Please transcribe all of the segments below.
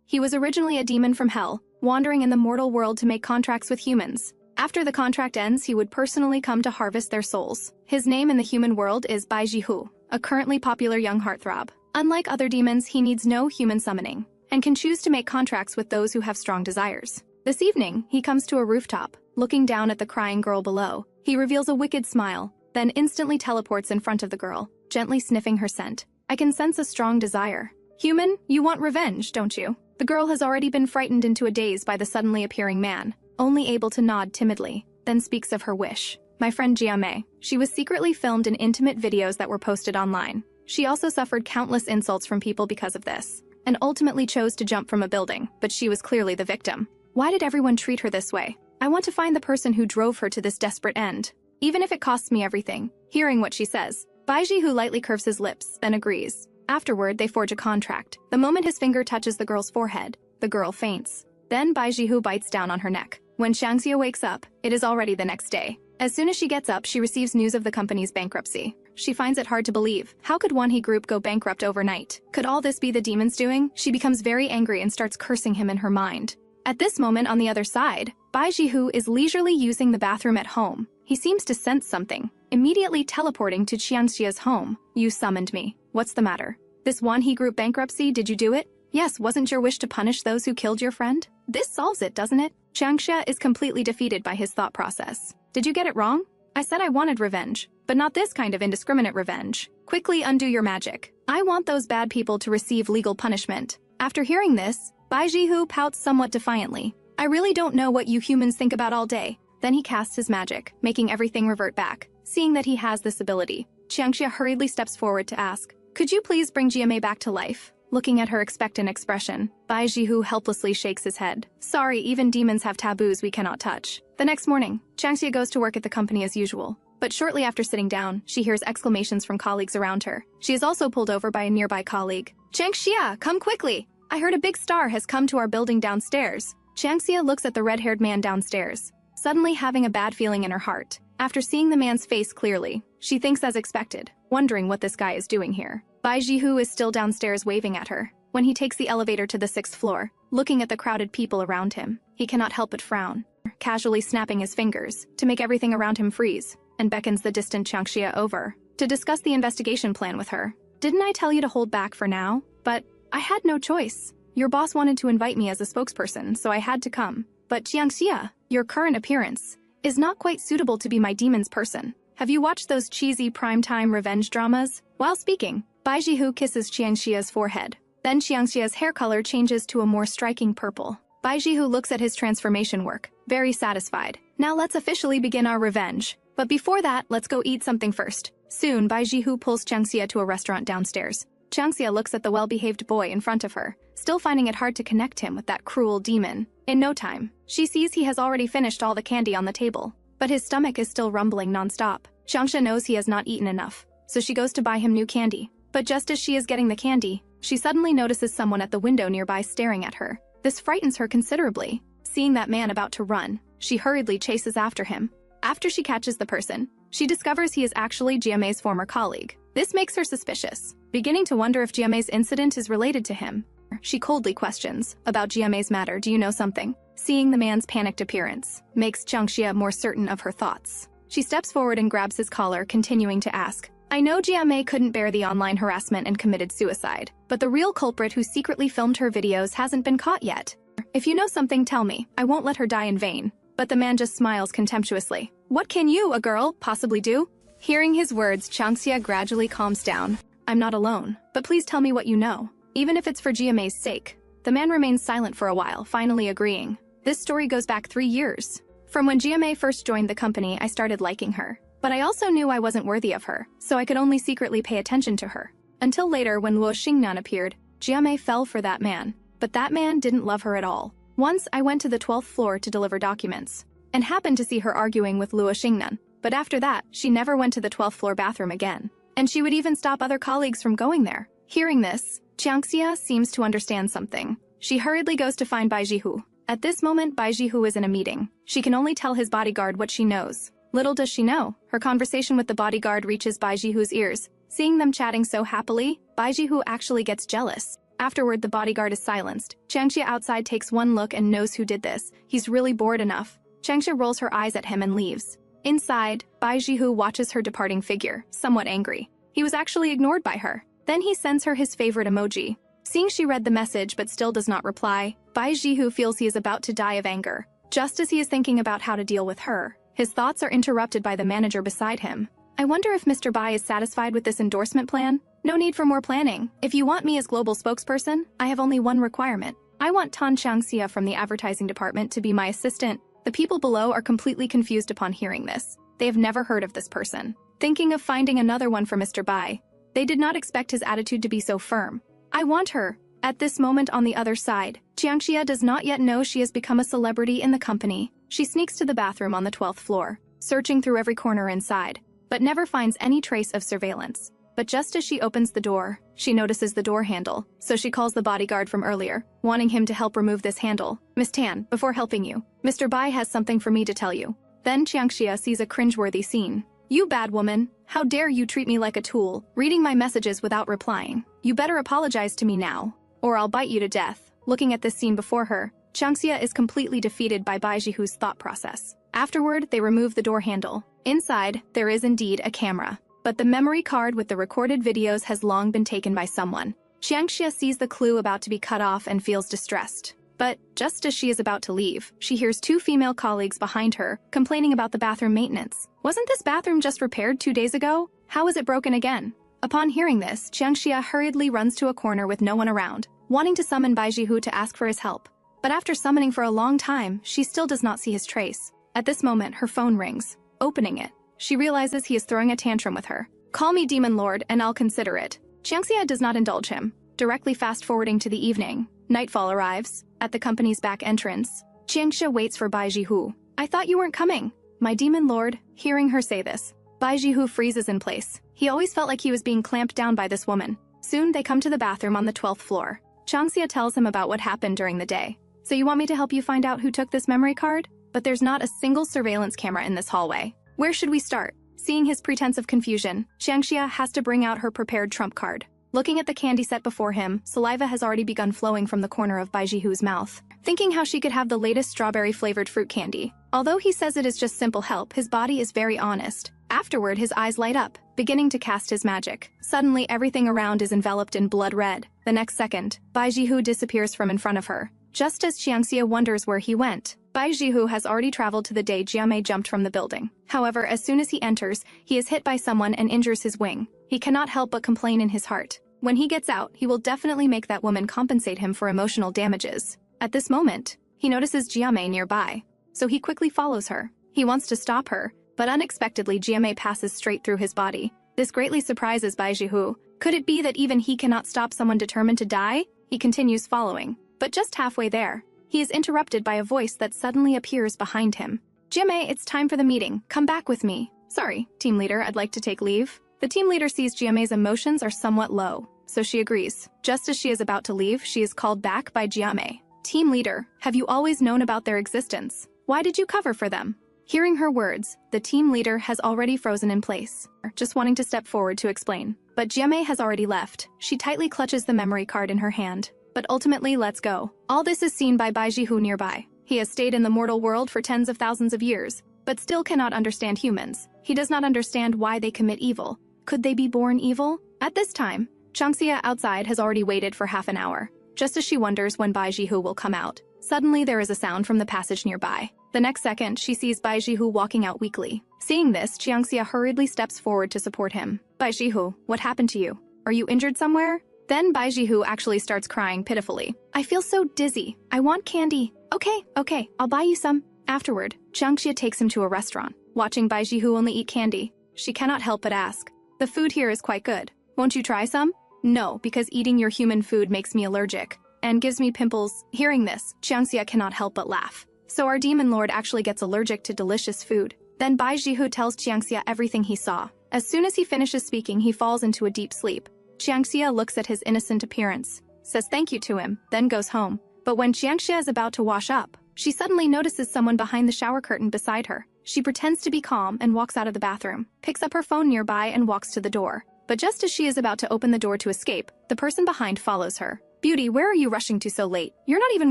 He was originally a demon from hell, wandering in the mortal world to make contracts with humans. After the contract ends, he would personally come to harvest their souls. His name in the human world is Bai Zhihou, a currently popular young heartthrob. Unlike other demons, he needs no human summoning, and can choose to make contracts with those who have strong desires. This evening, he comes to a rooftop. Looking down at the crying girl below, he reveals a wicked smile, then instantly teleports in front of the girl, gently sniffing her scent. I can sense a strong desire. Human, you want revenge, don't you? The girl has already been frightened into a daze by the suddenly appearing man, only able to nod timidly, then speaks of her wish. My friend Jiamei. She was secretly filmed in intimate videos that were posted online. She also suffered countless insults from people because of this, and ultimately chose to jump from a building, but she was clearly the victim. Why did everyone treat her this way? I want to find the person who drove her to this desperate end, even if it costs me everything. Hearing what she says, Bai Zhihou lightly curves his lips, then agrees. Afterward, they forge a contract. The moment his finger touches the girl's forehead, the girl faints. Then Bai Zhihou bites down on her neck. When Qianxia wakes up, it is already the next day. As soon as she gets up, she receives news of the company's bankruptcy. She finds it hard to believe. How could Wanhee Group go bankrupt overnight? Could all this be the demon's doing? She becomes very angry and starts cursing him in her mind. At this moment, on the other side, Bai Zhihou is leisurely using the bathroom at home. He seems to sense something, immediately teleporting to Qianxia's home. You summoned me. What's the matter? This Wanhee Group bankruptcy, did you do it? Yes, wasn't your wish to punish those who killed your friend? This solves it, doesn't it? Qianxia is completely defeated by his thought process. Did you get it wrong? I said I wanted revenge, but not this kind of indiscriminate revenge. Quickly undo your magic. I want those bad people to receive legal punishment. After hearing this, Bai Zhihou pouts somewhat defiantly. I really don't know what you humans think about all day. Then he casts his magic, making everything revert back. Seeing that he has this ability, Qianxia hurriedly steps forward to ask, could you please bring Jiamei back to life? Looking at her expectant expression, Bai Zhihou helplessly shakes his head. Sorry, even demons have taboos we cannot touch. The next morning, Qianxia goes to work at the company as usual. But shortly after sitting down, she hears exclamations from colleagues around her. She is also pulled over by a nearby colleague. Qianxia, come quickly! I heard a big star has come to our building downstairs. Qianxia looks at the red-haired man downstairs, suddenly having a bad feeling in her heart. After seeing the man's face clearly, she thinks as expected, wondering what this guy is doing here. Bai Zhihou is still downstairs waving at her. When he takes the elevator to the 6th floor, looking at the crowded people around him, he cannot help but frown, casually snapping his fingers to make everything around him freeze, and beckons the distant Qianxia over to discuss the investigation plan with her. Didn't I tell you to hold back for now? But I had no choice. Your boss wanted to invite me as a spokesperson, so I had to come. But Qianxia, your current appearance is not quite suitable to be my demon's person. Have you watched those cheesy primetime revenge dramas? While speaking, Bai Zhihou kisses Qianxia's forehead. Then Qianxia's hair color changes to a more striking purple. Bai Zhihou looks at his transformation work, very satisfied. Now let's officially begin our revenge. But before that, let's go eat something first. Soon, Bai Zhihou pulls Qianxia to a restaurant downstairs. Qianxia looks at the well-behaved boy in front of her, still finding it hard to connect him with that cruel demon. In no time, she sees he has already finished all the candy on the table, but his stomach is still rumbling non-stop. Qianxia knows he has not eaten enough, so she goes to buy him new candy. But just as she is getting the candy, she suddenly notices someone at the window nearby staring at her. This frightens her considerably. Seeing that man about to run, she hurriedly chases after him. After she catches the person, she discovers he is actually Jiamei's former colleague. This makes her suspicious, beginning to wonder if Jiamei's incident is related to him. She coldly questions, about Jiamei's matter, do you know something? Seeing the man's panicked appearance makes Qianxia more certain of her thoughts. She steps forward and grabs his collar, continuing to ask, I know Jiamei couldn't bear the online harassment and committed suicide, but the real culprit who secretly filmed her videos hasn't been caught yet. If you know something, tell me. I won't let her die in vain. But the man just smiles contemptuously. What can you, a girl, possibly do? Hearing his words, Qianxia gradually calms down. I'm not alone, but please tell me what you know, even if it's for Jiamei's sake. The man remains silent for a while, finally agreeing. This story goes back 3 years. From when Jiamei first joined the company, I started liking her. But I also knew I wasn't worthy of her, so I could only secretly pay attention to her. Until later, when Luo Xingnan appeared, Jiamei fell for that man. But that man didn't love her at all. Once, I went to the 12th floor to deliver documents, and happened to see her arguing with Luo Xingnan. But after that, she never went to the 12th floor bathroom again. And she would even stop other colleagues from going there. Hearing this, Qianxia seems to understand something. She hurriedly goes to find Bai Zhihou. At this moment, Bai Zhihou is in a meeting. She can only tell his bodyguard what she knows. Little does she know, her conversation with the bodyguard reaches Bai Zhihou's ears. Seeing them chatting so happily, Bai Zhihou actually gets jealous. Afterward, the bodyguard is silenced. Qianxia outside takes one look and knows who did this. He's really bored enough. Qianxia rolls her eyes at him and leaves. Inside, Bai Zhihou watches her departing figure, somewhat angry. He was actually ignored by her. Then he sends her his favorite emoji. Seeing she read the message but still does not reply, Bai Zhihou feels he is about to die of anger. Just as he is thinking about how to deal with her, his thoughts are interrupted by the manager beside him. I wonder if Mr. Bai is satisfied with this endorsement plan? No need for more planning. If you want me as global spokesperson, I have only one requirement. I want Qianxia from the advertising department to be my assistant. The people below are completely confused upon hearing this. They have never heard of this person. Thinking of finding another one for Mr. Bai, they did not expect his attitude to be so firm. I want her. At this moment on the other side, Qianxia does not yet know she has become a celebrity in the company. She sneaks to the bathroom on the 12th floor, searching through every corner inside, but never finds any trace of surveillance. But just as she opens the door, she notices the door handle, so she calls the bodyguard from earlier, wanting him to help remove this handle. Miss Tan, before helping you, Mr. Bai has something for me to tell you. Then Qianxia sees a cringeworthy scene. You bad woman, how dare you treat me like a tool, reading my messages without replying. You better apologize to me now, or I'll bite you to death. Looking at this scene before her, Qianxia is completely defeated by Bai Zhihou's thought process. Afterward, they remove the door handle. Inside, there is indeed a camera. But the memory card with the recorded videos has long been taken by someone. Qianxia sees the clue about to be cut off and feels distressed. But just as she is about to leave, she hears two female colleagues behind her complaining about the bathroom maintenance. Wasn't this bathroom just repaired 2 days ago? How is it broken again? Upon hearing this, Qianxia hurriedly runs to a corner with no one around, wanting to summon Bai Zhihou to ask for his help. But after summoning for a long time, she still does not see his trace. At this moment, her phone rings. Opening it, she realizes he is throwing a tantrum with her. Call me Demon Lord and I'll consider it. Qianxia does not indulge him. Directly fast-forwarding to the evening, nightfall arrives. At the company's back entrance, Qianxia waits for Bai Zhihou. I thought you weren't coming. My Demon Lord, hearing her say this, Bai Zhihou freezes in place. He always felt like he was being clamped down by this woman. Soon they come to the bathroom on the 12th floor. Qianxia tells him about what happened during the day. So you want me to help you find out who took this memory card? But there's not a single surveillance camera in this hallway. Where should we start? Seeing his pretense of confusion, Qianxia has to bring out her prepared trump card. Looking at the candy set before him, saliva has already begun flowing from the corner of Bai Zhihou's mouth, thinking how she could have the latest strawberry-flavored fruit candy. Although he says it is just simple help, his body is very honest. Afterward, his eyes light up, beginning to cast his magic. Suddenly, everything around is enveloped in blood red. The next second, Bai Zhihou disappears from in front of her. Just as Qianxia wonders where he went, Bai Zhihou has already traveled to the day Jiamei jumped from the building. However, as soon as he enters, he is hit by someone and injures his wing. He cannot help but complain in his heart. When he gets out, he will definitely make that woman compensate him for emotional damages. At this moment, he notices Jiamei nearby, so he quickly follows her. He wants to stop her, but unexpectedly Jiamei passes straight through his body. This greatly surprises Bai Zhihou. Could it be that even he cannot stop someone determined to die? He continues following. But just halfway there, he is interrupted by a voice that suddenly appears behind him. Jiamei, it's time for the meeting. Come back with me. Sorry, team leader, I'd like to take leave. The team leader sees Jiamei's emotions are somewhat low, so she agrees. Just as she is about to leave, she is called back by Jiamei. Team leader, have you always known about their existence? Why did you cover for them? Hearing her words, the team leader has already frozen in place, just wanting to step forward to explain. But Jiamei has already left. She tightly clutches the memory card in her hand, but ultimately lets go. All this is seen by Bai Zhihou nearby. He has stayed in the mortal world for tens of thousands of years, but still cannot understand humans. He does not understand why they commit evil. Could they be born evil? At this time, Qianxia outside has already waited for half an hour, just as she wonders when Bai Zhihou will come out. Suddenly there is a sound from the passage nearby. The next second, she sees Bai Zhihou walking out weakly. Seeing this, Qianxia hurriedly steps forward to support him. Bai Zhihou, what happened to you? Are you injured somewhere? Then Bai Zhihou actually starts crying pitifully. I feel so dizzy. I want candy. Okay, I'll buy you some. Afterward, Qianxia takes him to a restaurant. Watching Bai Zhihou only eat candy, she cannot help but ask, the food here is quite good. Won't you try some? No, because eating your human food makes me allergic and gives me pimples. Hearing this, Qianxia cannot help but laugh. So our demon lord actually gets allergic to delicious food. Then Bai Zhihou tells Qianxia everything he saw. As soon as he finishes speaking, he falls into a deep sleep. Qianxia looks at his innocent appearance, says thank you to him, then goes home. But when Qianxia is about to wash up, she suddenly notices someone behind the shower curtain beside her. She pretends to be calm and walks out of the bathroom, picks up her phone nearby and walks to the door. But just as she is about to open the door to escape, the person behind follows her. "Beauty, where are you rushing to so late? You're not even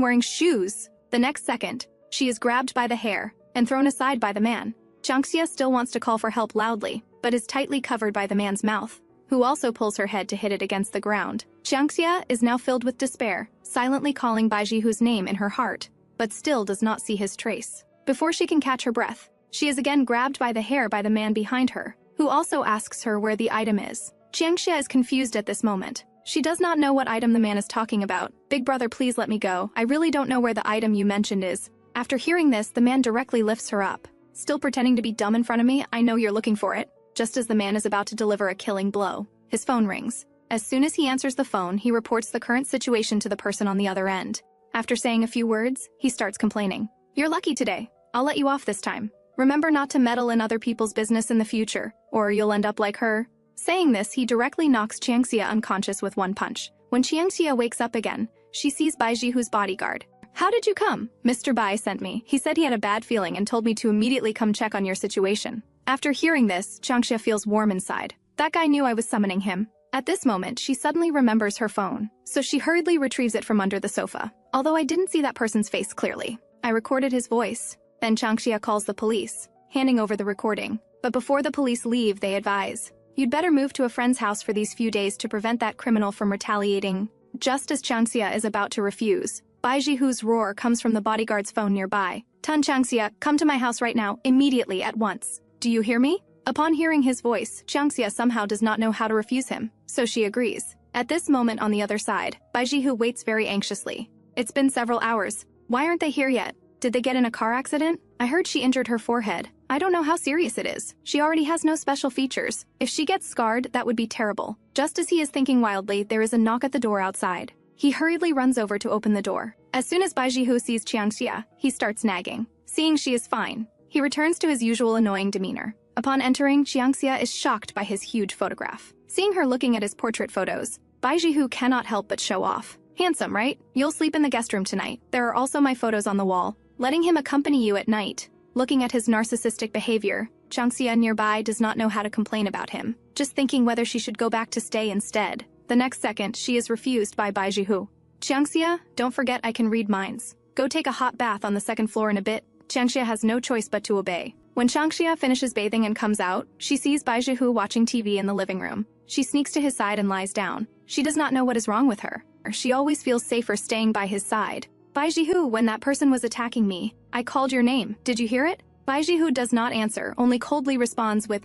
wearing shoes." The next second, she is grabbed by the hair and thrown aside by the man. Qianxia still wants to call for help loudly, but is tightly covered by the man's mouth, who also pulls her head to hit it against the ground. Qianxia is now filled with despair, silently calling Bai Zhihou's name in her heart, but still does not see his trace. Before she can catch her breath, she is again grabbed by the hair by the man behind her, who also asks her where the item is. Qianxia is confused at this moment. She does not know what item the man is talking about. "Big brother, please let me go. I really don't know where the item you mentioned is." After hearing this, the man directly lifts her up. "Still pretending to be dumb in front of me? I know you're looking for it." Just as the man is about to deliver a killing blow, his phone rings. As soon as he answers the phone, he reports the current situation to the person on the other end. After saying a few words, he starts complaining. "You're lucky today. I'll let you off this time. Remember not to meddle in other people's business in the future, or you'll end up like her." Saying this, he directly knocks Qianxia unconscious with one punch. When Qianxia wakes up again, she sees Bai Zhihou's bodyguard. "How did you come?" "Mr. Bai sent me. He said he had a bad feeling and told me to immediately come check on your situation." After hearing this, Qianxia feels warm inside. That guy knew I was summoning him. At this moment, she suddenly remembers her phone, so she hurriedly retrieves it from under the sofa. "Although I didn't see that person's face clearly, I recorded his voice." Then Qianxia calls the police, handing over the recording. But before the police leave, they advise, "You'd better move to a friend's house for these few days to prevent that criminal from retaliating." Just as Qianxia is about to refuse, Bai Zhihou's roar comes from the bodyguard's phone nearby. "Tan Qianxia, come to my house right now, immediately, at once. Do you hear me?" Upon hearing his voice, Qianxia somehow does not know how to refuse him, so she agrees. At this moment on the other side, Bai Zhihou waits very anxiously. "It's been several hours. Why aren't they here yet? Did they get in a car accident? I heard she injured her forehead. I don't know how serious it is. She already has no special features. If she gets scarred, that would be terrible." Just as he is thinking wildly, there is a knock at the door outside. He hurriedly runs over to open the door. As soon as Bai Zhihou sees Qianxia, he starts nagging. Seeing she is fine, he returns to his usual annoying demeanor. Upon entering, Qianxia is shocked by his huge photograph. Seeing her looking at his portrait photos, Bai Zhihou cannot help but show off. "Handsome, right? You'll sleep in the guest room tonight. There are also my photos on the wall." Letting him accompany you at night. Looking at his narcissistic behavior, Qianxia nearby does not know how to complain about him, just thinking whether she should go back to stay instead. The next second, she is refused by Bai Zhihou. "Qianxia, don't forget I can read minds. Go take a hot bath on the second floor in a bit." Qianxia has no choice but to obey. When Qianxia finishes bathing and comes out, she sees Bai Zhihou watching TV in the living room. She sneaks to his side and lies down. She does not know what is wrong with her. She always feels safer staying by his side. "Bai Zhihou, when that person was attacking me, I called your name. Did you hear it?" Bai Zhihou does not answer, only coldly responds with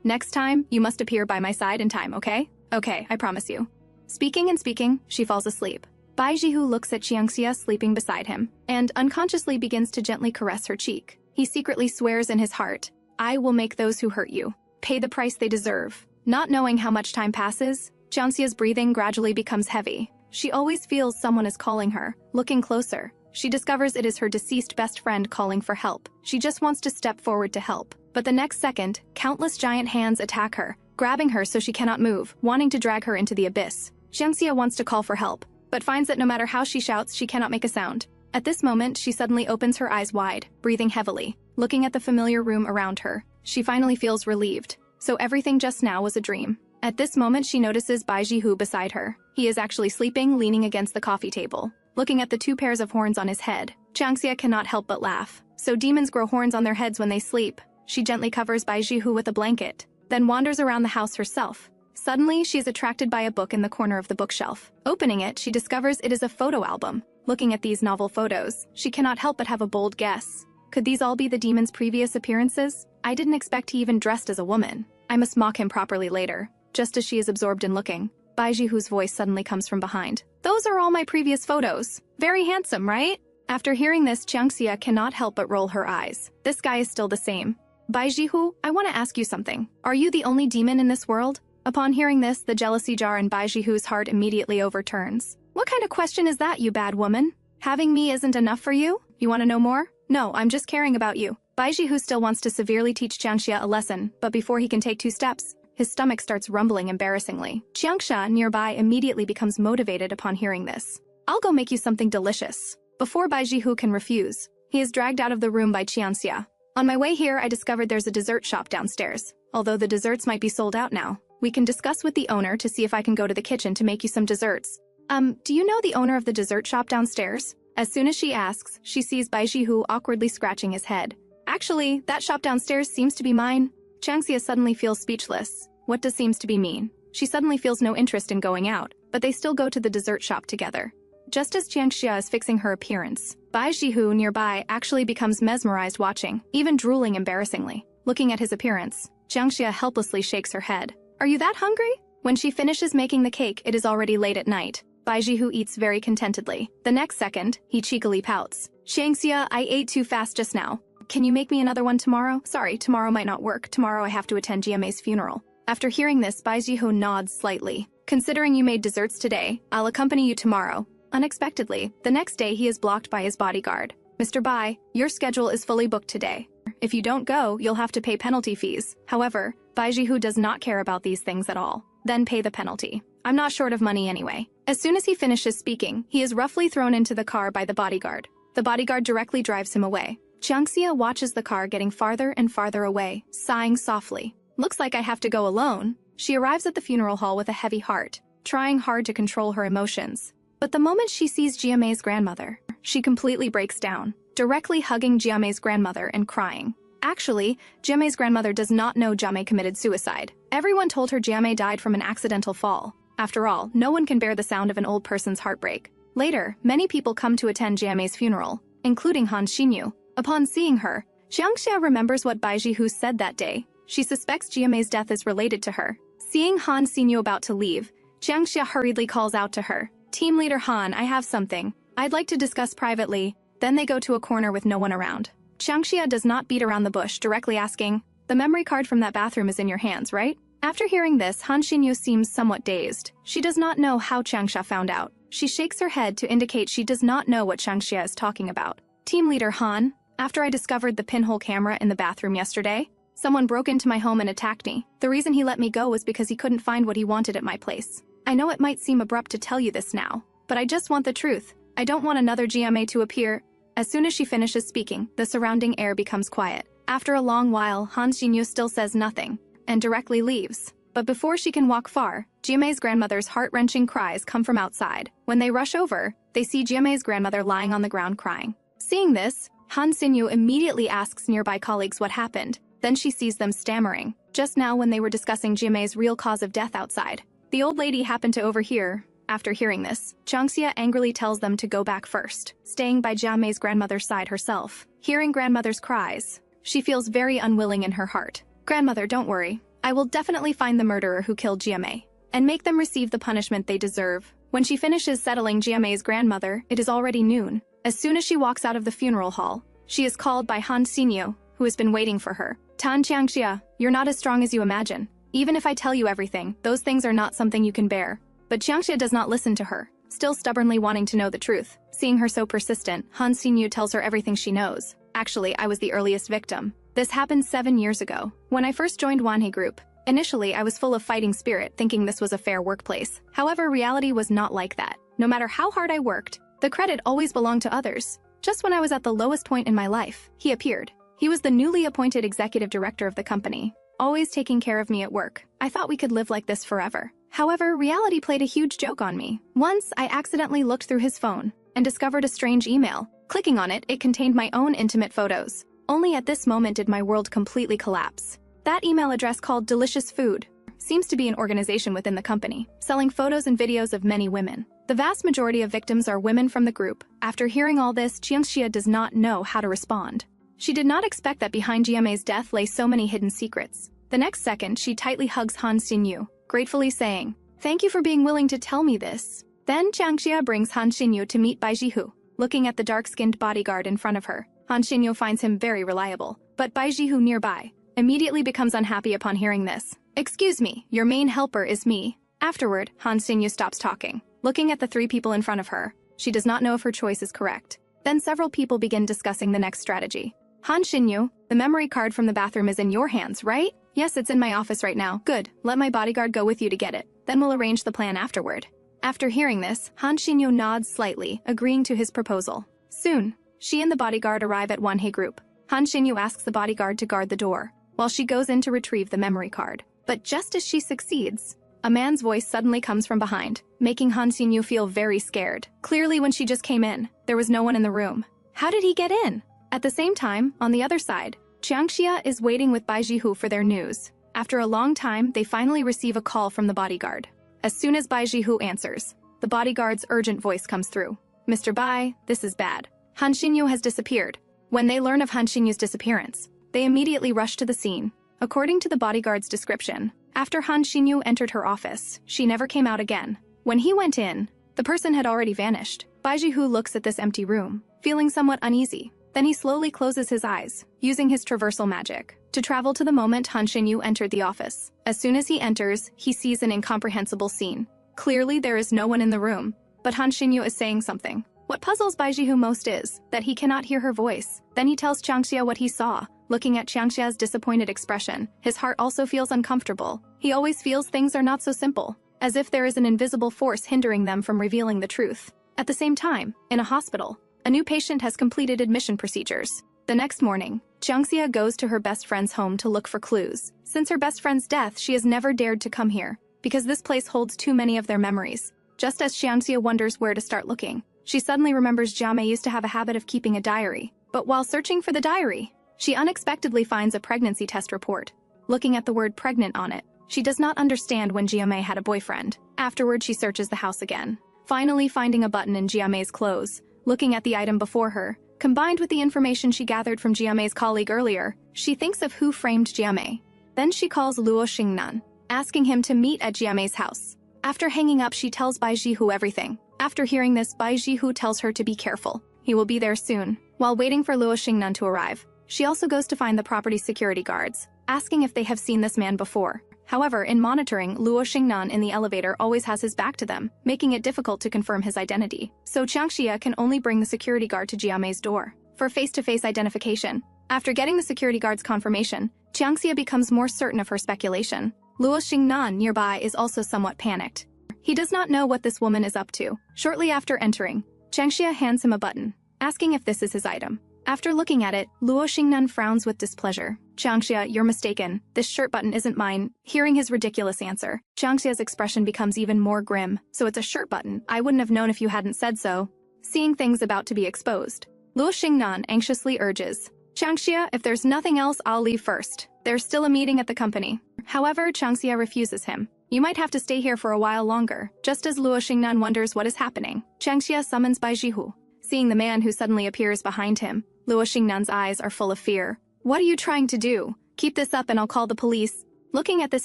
"Next time, you must appear by my side in time, okay? Okay, I promise you." Speaking and speaking, she falls asleep. Bai Zhihou looks at Qianxia sleeping beside him, and unconsciously begins to gently caress her cheek. He secretly swears in his heart, "I will make those who hurt you pay the price they deserve." Not knowing how much time passes, Qianxia's breathing gradually becomes heavy. She always feels someone is calling her. Looking closer, she discovers it is her deceased best friend calling for help. She just wants to step forward to help. But the next second, countless giant hands attack her, grabbing her so she cannot move, wanting to drag her into the abyss. Qianxia wants to call for help, but finds that no matter how she shouts, she cannot make a sound. At this moment, she suddenly opens her eyes wide, breathing heavily. Looking at the familiar room around her, she finally feels relieved. So everything just now was a dream. At this moment, she notices Bai Zhihou beside her. He is actually sleeping, leaning against the coffee table. Looking at the two pairs of horns on his head, Qianxia cannot help but laugh. So demons grow horns on their heads when they sleep. She gently covers Bai Zhihou with a blanket, then wanders around the house herself. Suddenly, she is attracted by a book in the corner of the bookshelf. Opening it, she discovers it is a photo album. Looking at these novel photos, she cannot help but have a bold guess. Could these all be the demon's previous appearances? I didn't expect he even dressed as a woman. I must mock him properly later. Just as she is absorbed in looking, Bai Zhihou's voice suddenly comes from behind. "Those are all my previous photos. Very handsome, right?" After hearing this, Qianxia cannot help but roll her eyes. This guy is still the same. "Bai Zhihou, I want to ask you something. Are you the only demon in this world?" Upon hearing this, the jealousy jar in Bai Zhihou's heart immediately overturns. "What kind of question is that, you bad woman? Having me isn't enough for you? You want to know more? No, I'm just caring about you." Bai Zhihou still wants to severely teach Qianxia a lesson, but before he can take 2 steps, his stomach starts rumbling embarrassingly. Qianxia, nearby, immediately becomes motivated upon hearing this. "I'll go make you something delicious." Before Bai Zhihou can refuse, he is dragged out of the room by Qianxia. "On my way here, I discovered there's a dessert shop downstairs. Although the desserts might be sold out now, we can discuss with the owner to see if I can go to the kitchen to make you some desserts." Do you know the owner of the dessert shop downstairs? As soon as she asks, she sees Bai Zhihou awkwardly scratching his head. Actually, that shop downstairs seems to be mine. Qianxia suddenly feels speechless. What does seems to be mean? She suddenly feels no interest in going out, but they still go to the dessert shop together. Just as Qianxia is fixing her appearance, Bai Zhihou nearby actually becomes mesmerized watching, even drooling embarrassingly. Looking at his appearance, Qianxia helplessly shakes her head. Are you that hungry? When she finishes making the cake, it is already late at night. Bai Zhihou eats very contentedly. The next second, he cheekily pouts. Qianxia, I ate too fast just now. Can you make me another one tomorrow? Sorry, tomorrow might not work. Tomorrow I have to attend Jiamei's funeral. After hearing this, Bai Zhihou nods slightly. Considering you made desserts today, I'll accompany you tomorrow. Unexpectedly, the next day he is blocked by his bodyguard. Mr. Bai, your schedule is fully booked today. If you don't go, you'll have to pay penalty fees. However, Bai Zhihou does not care about these things at all. Then pay the penalty. I'm not short of money anyway. As soon as he finishes speaking, he is roughly thrown into the car by the bodyguard. The bodyguard directly drives him away. Qianxia watches the car getting farther and farther away, sighing softly. Looks like I have to go alone. She arrives at the funeral hall with a heavy heart, trying hard to control her emotions. But the moment she sees Jiamei's grandmother, she completely breaks down, directly hugging Jiamei's grandmother and crying. Actually, Jiamei's grandmother does not know Jiamei committed suicide. Everyone told her Jiamei died from an accidental fall. After all, no one can bear the sound of an old person's heartbreak. Later, many people come to attend Jiamei's funeral, including Han Xinyu. Upon seeing her, Qianxia remembers what Bai Zhihou said that day. She suspects Jiamei's death is related to her. Seeing Han Xinyu about to leave, Qianxia hurriedly calls out to her. Team leader Han, I have something I'd like to discuss privately. Then they go to a corner with no one around. Qianxia does not beat around the bush, directly asking, the memory card from that bathroom is in your hands, right? After hearing this, Han Xinyu seems somewhat dazed. She does not know how Qianxia found out. She shakes her head to indicate she does not know what Qianxia is talking about. Team leader Han, after I discovered the pinhole camera in the bathroom yesterday, someone broke into my home and attacked me. The reason he let me go was because he couldn't find what he wanted at my place. I know it might seem abrupt to tell you this now, but I just want the truth. I don't want another Jiamei to appear. As soon as she finishes speaking, the surrounding air becomes quiet. After a long while, Han Xinyu still says nothing, and directly leaves. But before she can walk far, Jiamei's grandmother's heart-wrenching cries come from outside. When they rush over, they see Jiamei's grandmother lying on the ground crying. Seeing this, Han Xinyu immediately asks nearby colleagues what happened. Then she sees them stammering, just now when they were discussing Jiamei's real cause of death outside. The old lady happened to overhear. After hearing this, Qianxia angrily tells them to go back first, staying by Jiamei's grandmother's side herself. Hearing grandmother's cries, she feels very unwilling in her heart. Grandmother, don't worry. I will definitely find the murderer who killed Jiamei, and make them receive the punishment they deserve. When she finishes settling Jiamei's grandmother, it is already noon. As soon as she walks out of the funeral hall, she is called by Han Xinyu, who has been waiting for her. Tan Qianxia, you're not as strong as you imagine. Even if I tell you everything, those things are not something you can bear. But Qianxia does not listen to her, still stubbornly wanting to know the truth. Seeing her so persistent, Han Xinyu tells her everything she knows. Actually, I was the earliest victim. This happened 7 years ago, when I first joined Wanhei Group. Initially, I was full of fighting spirit, thinking this was a fair workplace. However, reality was not like that. No matter how hard I worked, the credit always belonged to others. Just when I was at the lowest point in my life, he appeared. He was the newly appointed executive director of the company, always taking care of me at work. I thought we could live like this forever. However, reality played a huge joke on me. Once, I accidentally looked through his phone and discovered a strange email. Clicking on it, it contained my own intimate photos. Only at this moment did my world completely collapse. That email address called Delicious Food seems to be an organization within the company, selling photos and videos of many women. The vast majority of victims are women from the group. After hearing all this, Qianxia does not know how to respond. She did not expect that behind Jiamei's death lay so many hidden secrets. The next second, she tightly hugs Han Xinyu, gratefully saying, "Thank you for being willing to tell me this." Then Qianxia brings Han Xinyu to meet Bai Zhihou. Looking at the dark-skinned bodyguard in front of her, Han Xinyu finds him very reliable. But Bai Zhihou nearby immediately becomes unhappy upon hearing this. "Excuse me, your main helper is me." Afterward, Han Xinyu stops talking. Looking at the 3 people in front of her, she does not know if her choice is correct. Then several people begin discussing the next strategy. Han Xinyu, the memory card from the bathroom is in your hands, right? Yes, it's in my office right now. Good, let my bodyguard go with you to get it. Then we'll arrange the plan afterward. After hearing this, Han Xinyu nods slightly, agreeing to his proposal. Soon, she and the bodyguard arrive at Wanhei Group. Han Xinyu asks the bodyguard to guard the door, while she goes in to retrieve the memory card. But just as she succeeds, a man's voice suddenly comes from behind, making Han Xinyu feel very scared. Clearly, when she just came in, there was no one in the room. How did he get in? At the same time, on the other side, Qianxia is waiting with Bai Zhihou for their news. After a long time, they finally receive a call from the bodyguard. As soon as Bai Zhihou answers, the bodyguard's urgent voice comes through. Mr. Bai, this is bad. Han Xinyu has disappeared. When they learn of Han Xinyu's disappearance, they immediately rush to the scene. According to the bodyguard's description, after Han Xinyu entered her office, she never came out again. When he went in, the person had already vanished. Bai Zhihou looks at this empty room, feeling somewhat uneasy. Then he slowly closes his eyes, using his traversal magic, to travel to the moment Han Xinyu entered the office. As soon as he enters, he sees an incomprehensible scene. Clearly, there is no one in the room, but Han Xinyu is saying something. What puzzles Bai Zhihou most is that he cannot hear her voice. Then he tells Qianxia what he saw. Looking at Qianxia's disappointed expression, his heart also feels uncomfortable. He always feels things are not so simple, as if there is an invisible force hindering them from revealing the truth. At the same time, in a hospital, a new patient has completed admission procedures. The next morning, Qianxia goes to her best friend's home to look for clues. Since her best friend's death, she has never dared to come here, because this place holds too many of their memories. Just as Qianxia wonders where to start looking, she suddenly remembers Jiamei used to have a habit of keeping a diary. But while searching for the diary, she unexpectedly finds a pregnancy test report. Looking at the word pregnant on it, she does not understand when Jiamei had a boyfriend. Afterward, she searches the house again, finally finding a button in Jiamei's clothes. Looking at the item before her, combined with the information she gathered from Jiamei's colleague earlier, she thinks of who framed Jiamei. Then she calls Luo Xingnan, asking him to meet at Jiamei's house. After hanging up, she tells Bai Zhihou everything. After hearing this, Bai Zhihou tells her to be careful. He will be there soon. While waiting for Luo Xingnan to arrive, she also goes to find the property's security guards, asking if they have seen this man before. However, in monitoring, Luo Xingnan in the elevator always has his back to them, making it difficult to confirm his identity. So Qianxia can only bring the security guard to Jiamei's door for face-to-face identification. After getting the security guard's confirmation, Qianxia becomes more certain of her speculation. Luo Xingnan nearby is also somewhat panicked. He does not know what this woman is up to. Shortly after entering, Qianxia hands him a button, asking if this is his item. After looking at it, Luo Xingnan frowns with displeasure. Qianxia, you're mistaken. This shirt button isn't mine. Hearing his ridiculous answer, Qianxia's expression becomes even more grim. So it's a shirt button. I wouldn't have known if you hadn't said so. Seeing things about to be exposed, Luo Xingnan anxiously urges, Qianxia, if there's nothing else, I'll leave first. There's still a meeting at the company. However, Qianxia refuses him. You might have to stay here for a while longer. Just as Luo Xingnan wonders what is happening, Qianxia summons Bai Zhihou. Seeing the man who suddenly appears behind him, Luo Xingnan's eyes are full of fear. What are you trying to do? Keep this up and I'll call the police. Looking at this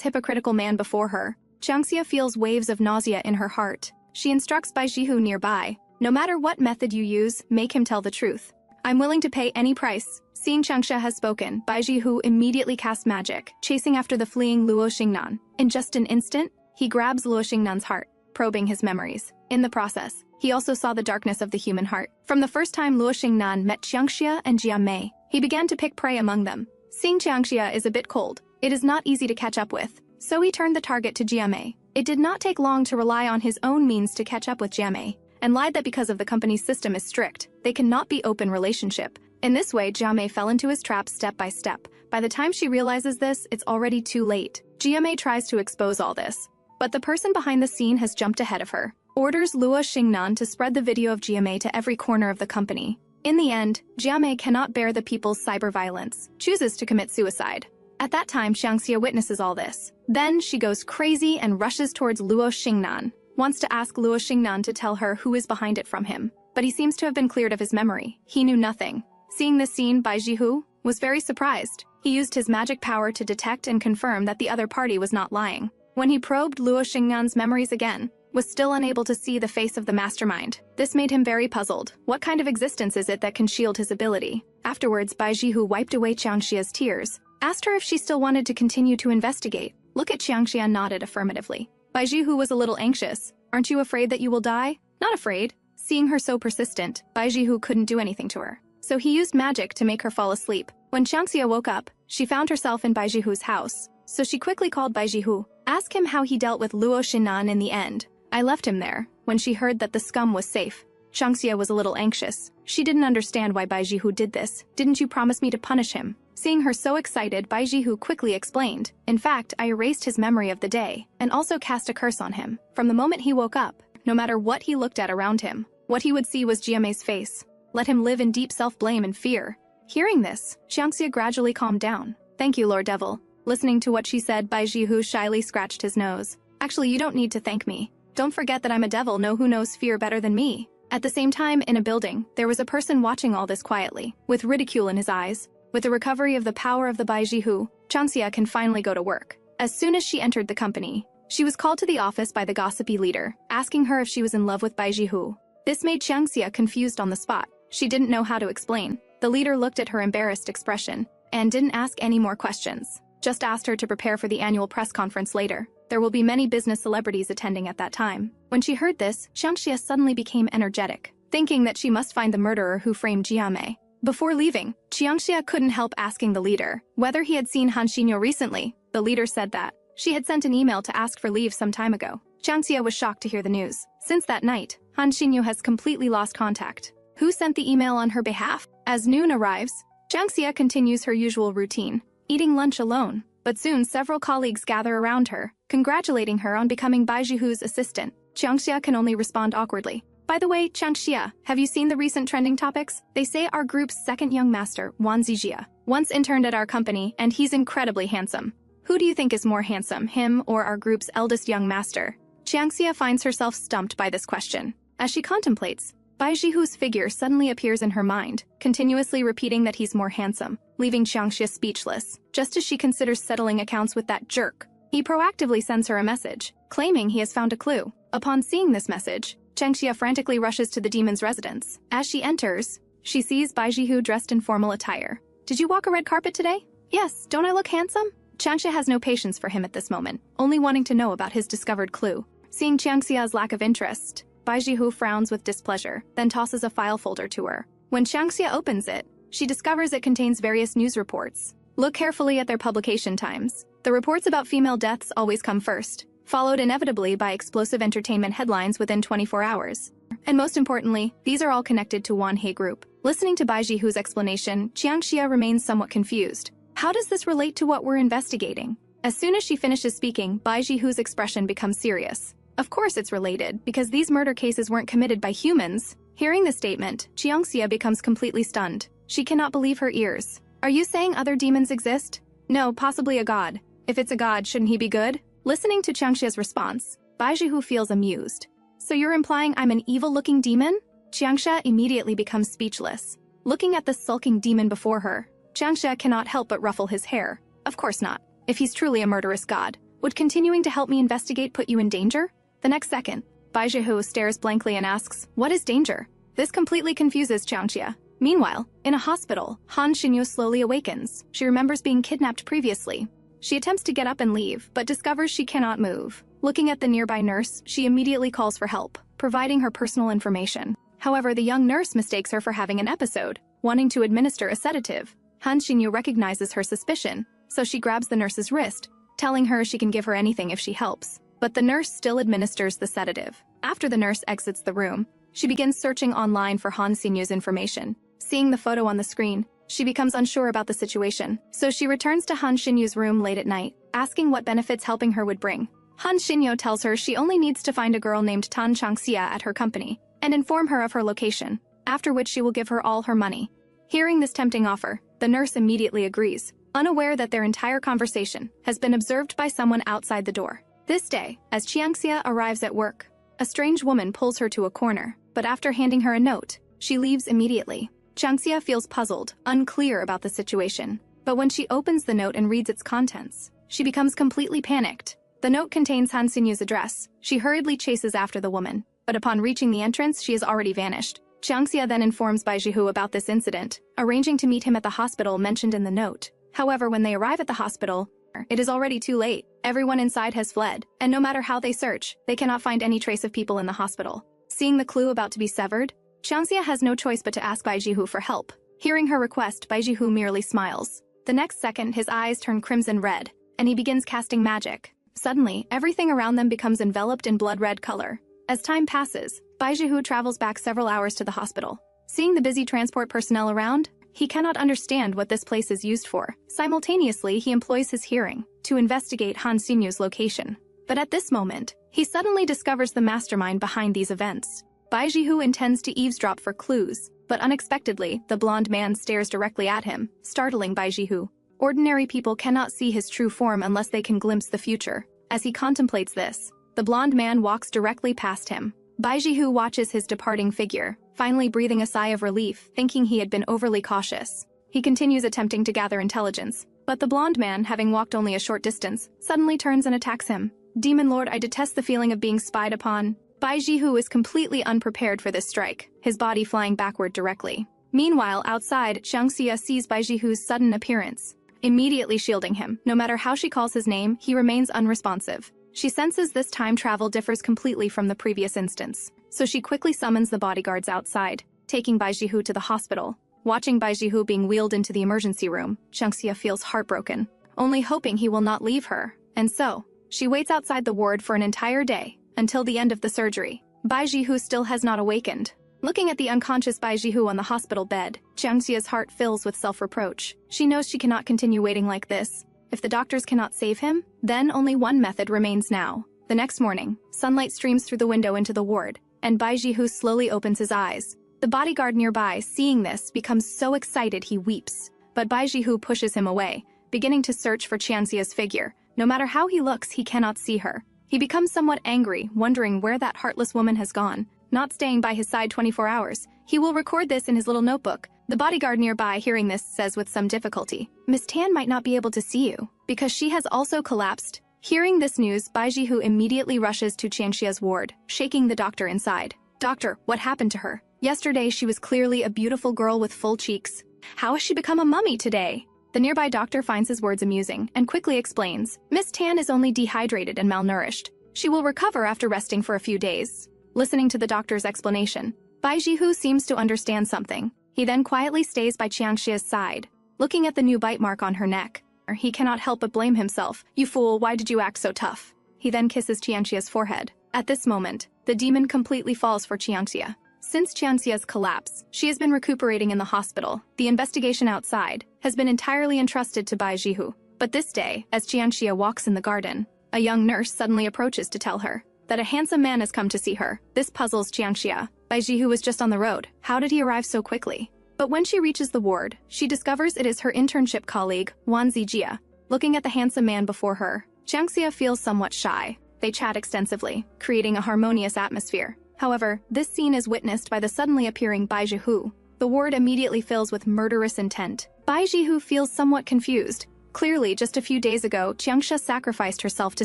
hypocritical man before her, Qianxia feels waves of nausea in her heart. She instructs Bai Zhihou nearby. No matter what method you use, make him tell the truth. I'm willing to pay any price. Seeing Qianxia has spoken, Bai Zhihou immediately casts magic, chasing after the fleeing Luo Xingnan. In just an instant, he grabs Luo Xingnan's heart, probing his memories. In the process, he also saw the darkness of the human heart. From the first time Luo Xingnan met Qianxia and Jiamei, he began to pick prey among them. Seeing Qianxia is a bit cold, it is not easy to catch up with, so he turned the target to Jiamei. It did not take long to rely on his own means to catch up with Jiamei, and lied that because of the company's system is strict, they cannot be open relationship. In this way, Jiamei fell into his trap step by step. By the time she realizes this, it's already too late. Jiamei tries to expose all this, but the person behind the scene has jumped ahead of her. Orders Luo Xingnan to spread the video of Jiamei to every corner of the company. In the end, Jiamei cannot bear the people's cyber-violence, chooses to commit suicide. At that time, Qianxia witnesses all this. Then she goes crazy and rushes towards Luo Xingnan, wants to ask Luo Xingnan to tell her who is behind it from him. But he seems to have been cleared of his memory. He knew nothing. Seeing this scene, Bai Zhihou was very surprised. He used his magic power to detect and confirm that the other party was not lying. When he probed Luo Xingnan's memories again, was still unable to see the face of the mastermind. This made him very puzzled. What kind of existence is it that can shield his ability? Afterwards, Bai Zhihou wiped away Qianxia's tears, asked her if she still wanted to continue to investigate. Look at Qianxia nodded affirmatively. Bai Zhihou was a little anxious. Aren't you afraid that you will die? Not afraid. Seeing her so persistent, Bai Zhihou couldn't do anything to her. So he used magic to make her fall asleep. When Qianxia woke up, she found herself in Bai Zhihou's house. So she quickly called Bai Zhihou, asked him how he dealt with Luo Xingnan in the end. I left him there. When she heard that the scum was safe, Qianxia was a little anxious. She didn't understand why Bai Zhihou did this. Didn't you promise me to punish him? Seeing her so excited, Bai Zhihou quickly explained, "In fact, I erased his memory of the day, and also cast a curse on him. From the moment he woke up, no matter what he looked at around him, what he would see was Jiamei's face. Let him live in deep self-blame and fear." Hearing this, Qianxia gradually calmed down. "Thank you, Lord Devil." Listening to what she said, Bai Zhihou shyly scratched his nose. "Actually, you don't need to thank me. Don't forget that I'm a devil who knows fear better than me." At the same time, in a building, there was a person watching all this quietly, with ridicule in his eyes. With the recovery of the power of the Bai Zhihou, Qianxia can finally go to work. As soon as she entered the company, she was called to the office by the gossipy leader, asking her if she was in love with Bai Zhihou. This made Qianxia confused on the spot. She didn't know how to explain. The leader looked at her embarrassed expression and didn't ask any more questions, just asked her to prepare for the annual press conference later. There will be many business celebrities attending at that time. When she heard this, Qianxia suddenly became energetic, thinking that she must find the murderer who framed Jiamei. Before leaving, Qianxia couldn't help asking the leader whether he had seen Han Xinyu recently. The leader said that she had sent an email to ask for leave some time ago. Qianxia was shocked to hear the news. Since that night, Han Xinyu has completely lost contact. Who sent the email on her behalf? As noon arrives, Qianxia continues her usual routine, eating lunch alone. But soon several colleagues gather around her, congratulating her on becoming Bai Zhihou's assistant. Qianxia can only respond awkwardly. "By the way, Qianxia, have you seen the recent trending topics? They say our group's second young master, Wan Zijia, once interned at our company, and he's incredibly handsome. Who do you think is more handsome, him or our group's eldest young master?" Qianxia finds herself stumped by this question. As she contemplates, Bai Zhihou's figure suddenly appears in her mind, continuously repeating that he's more handsome, leaving Qianxia speechless. Just as she considers settling accounts with that jerk, he proactively sends her a message, claiming he has found a clue. Upon seeing this message, Qianxia frantically rushes to the demon's residence. As she enters, she sees Bai Zhihou dressed in formal attire. "Did you walk a red carpet today?" "Yes, don't I look handsome?" Qianxia has no patience for him at this moment, only wanting to know about his discovered clue. Seeing Qianxia's lack of interest, Bai Zhihou frowns with displeasure, then tosses a file folder to her. When Qianxia opens it, she discovers it contains various news reports. Look carefully at their publication times. The reports about female deaths always come first, followed inevitably by explosive entertainment headlines within 24 hours. And most importantly, these are all connected to Wan He Group. Listening to Bai Zhihou's explanation, Qianxia remains somewhat confused. How does this relate to what we're investigating? As soon as she finishes speaking, Bai Zhihou's expression becomes serious. Of course it's related, because these murder cases weren't committed by humans. Hearing the statement, Qianxia becomes completely stunned. She cannot believe her ears. "Are you saying other demons exist?" "No, possibly a god. If it's a god, shouldn't he be good?" Listening to Qianxia's response, Bai Zhihou feels amused. "So you're implying I'm an evil-looking demon?" Qianxia immediately becomes speechless. Looking at the sulking demon before her, Qianxia cannot help but ruffle his hair. Of course not. If he's truly a murderous god, would continuing to help me investigate put you in danger? The next second, Bai Zhihou stares blankly and asks, "What is danger?" This completely confuses Qianxia. Meanwhile, in a hospital, Han Xinyu slowly awakens. She remembers being kidnapped previously. She attempts to get up and leave, but discovers she cannot move. Looking at the nearby nurse, she immediately calls for help, providing her personal information. However, the young nurse mistakes her for having an episode, wanting to administer a sedative. Han Xinyu recognizes her suspicion, so she grabs the nurse's wrist, telling her she can give her anything if she helps. But the nurse still administers the sedative. After the nurse exits the room, she begins searching online for Han Xinyu's information. Seeing the photo on the screen, she becomes unsure about the situation, so she returns to Han Xinyu's room late at night, asking what benefits helping her would bring. Han Xinyu tells her she only needs to find a girl named Qianxia at her company and inform her of her location, after which she will give her all her money. Hearing this tempting offer, the nurse immediately agrees, unaware that their entire conversation has been observed by someone outside the door. This day, as Qianxia arrives at work, a strange woman pulls her to a corner, but after handing her a note, she leaves immediately. Qianxia feels puzzled, unclear about the situation, but when she opens the note and reads its contents, she becomes completely panicked. The note contains Han Xinyu's address. She hurriedly chases after the woman, but upon reaching the entrance, she has already vanished. Qianxia then informs Bai Zhihou about this incident, arranging to meet him at the hospital mentioned in the note. However, when they arrive at the hospital, it is already too late. Everyone inside has fled, and no matter how they search, they cannot find any trace of people in the hospital. Seeing the clue about to be severed, Qianxia has no choice but to ask Bai Zhihou for help. Hearing her request, Bai Zhihou merely smiles. The next second, his eyes turn crimson red, and he begins casting magic. Suddenly, everything around them becomes enveloped in blood-red color. As time passes, Bai Zhihou travels back several hours to the hospital. Seeing the busy transport personnel around, He cannot understand what this place is used for. Simultaneously, he employs his hearing to investigate Han Xinyu's location. But at this moment, he suddenly discovers the mastermind behind these events. Bai Zhihou intends to eavesdrop for clues, but unexpectedly, the blonde man stares directly at him, startling Bai Zhihou. Ordinary people cannot see his true form unless they can glimpse the future. As he contemplates this, the blonde man walks directly past him. Bai Zhihou watches his departing figure, finally breathing a sigh of relief, thinking he had been overly cautious. He continues attempting to gather intelligence, but the blonde man, having walked only a short distance, suddenly turns and attacks him. Demon Lord, I detest the feeling of being spied upon. Bai Zhihou is completely unprepared for this strike, his body flying backward directly. Meanwhile, outside, Qianxia sees Bai Zhihou's sudden appearance, immediately shielding him. No matter how she calls his name, he remains unresponsive. She senses this time travel differs completely from the previous instance, so she quickly summons the bodyguards outside, taking Bai Zhihou to the hospital. Watching Bai Zhihou being wheeled into the emergency room, Qianxia feels heartbroken, only hoping he will not leave her. And so, she waits outside the ward for an entire day, until the end of the surgery. Bai Zhihou still has not awakened. Looking at the unconscious Bai Zhihou on the hospital bed, Qianxia's heart fills with self-reproach. She knows she cannot continue waiting like this. If the doctors cannot save him, then only one method remains now. The next morning, sunlight streams through the window into the ward, and Bai Zhihou slowly opens his eyes. The bodyguard nearby, seeing this, becomes so excited he weeps. But Bai Zhihou pushes him away, beginning to search for Qianxia's figure. No matter how he looks, he cannot see her. He becomes somewhat angry, wondering where that heartless woman has gone, not staying by his side 24 hours. He will record this in his little notebook. The bodyguard nearby, hearing this, says with some difficulty, Miss Tan might not be able to see you, because she has also collapsed. Hearing this news, Bai Zhihou immediately rushes to Qianxia's ward, shaking the doctor inside. Doctor, what happened to her? Yesterday she was clearly a beautiful girl with full cheeks. How has she become a mummy today? The nearby doctor finds his words amusing and quickly explains, Miss Tan is only dehydrated and malnourished. She will recover after resting for a few days. Listening to the doctor's explanation, Bai Zhihou seems to understand something. He then quietly stays by Qianxia's side, looking at the new bite mark on her neck. He cannot help but blame himself. You fool, why did you act so tough? He then kisses Qianxia's forehead. At this moment, the demon completely falls for Qianxia. Since Qianxia's collapse, she has been recuperating in the hospital. The investigation outside has been entirely entrusted to Bai Zhihou. But this day, as Qianxia walks in the garden, a young nurse suddenly approaches to tell her that a handsome man has come to see her. This puzzles Qianxia. Bai Zhihou was just on the road. How did he arrive so quickly? But when she reaches the ward, she discovers it is her internship colleague, Wan Zijia. Looking at the handsome man before her, Qianxia feels somewhat shy. They chat extensively, creating a harmonious atmosphere. However, this scene is witnessed by the suddenly appearing Bai Zhihou. The ward immediately fills with murderous intent. Bai Zhihou feels somewhat confused. Clearly, just a few days ago, Qianxia sacrificed herself to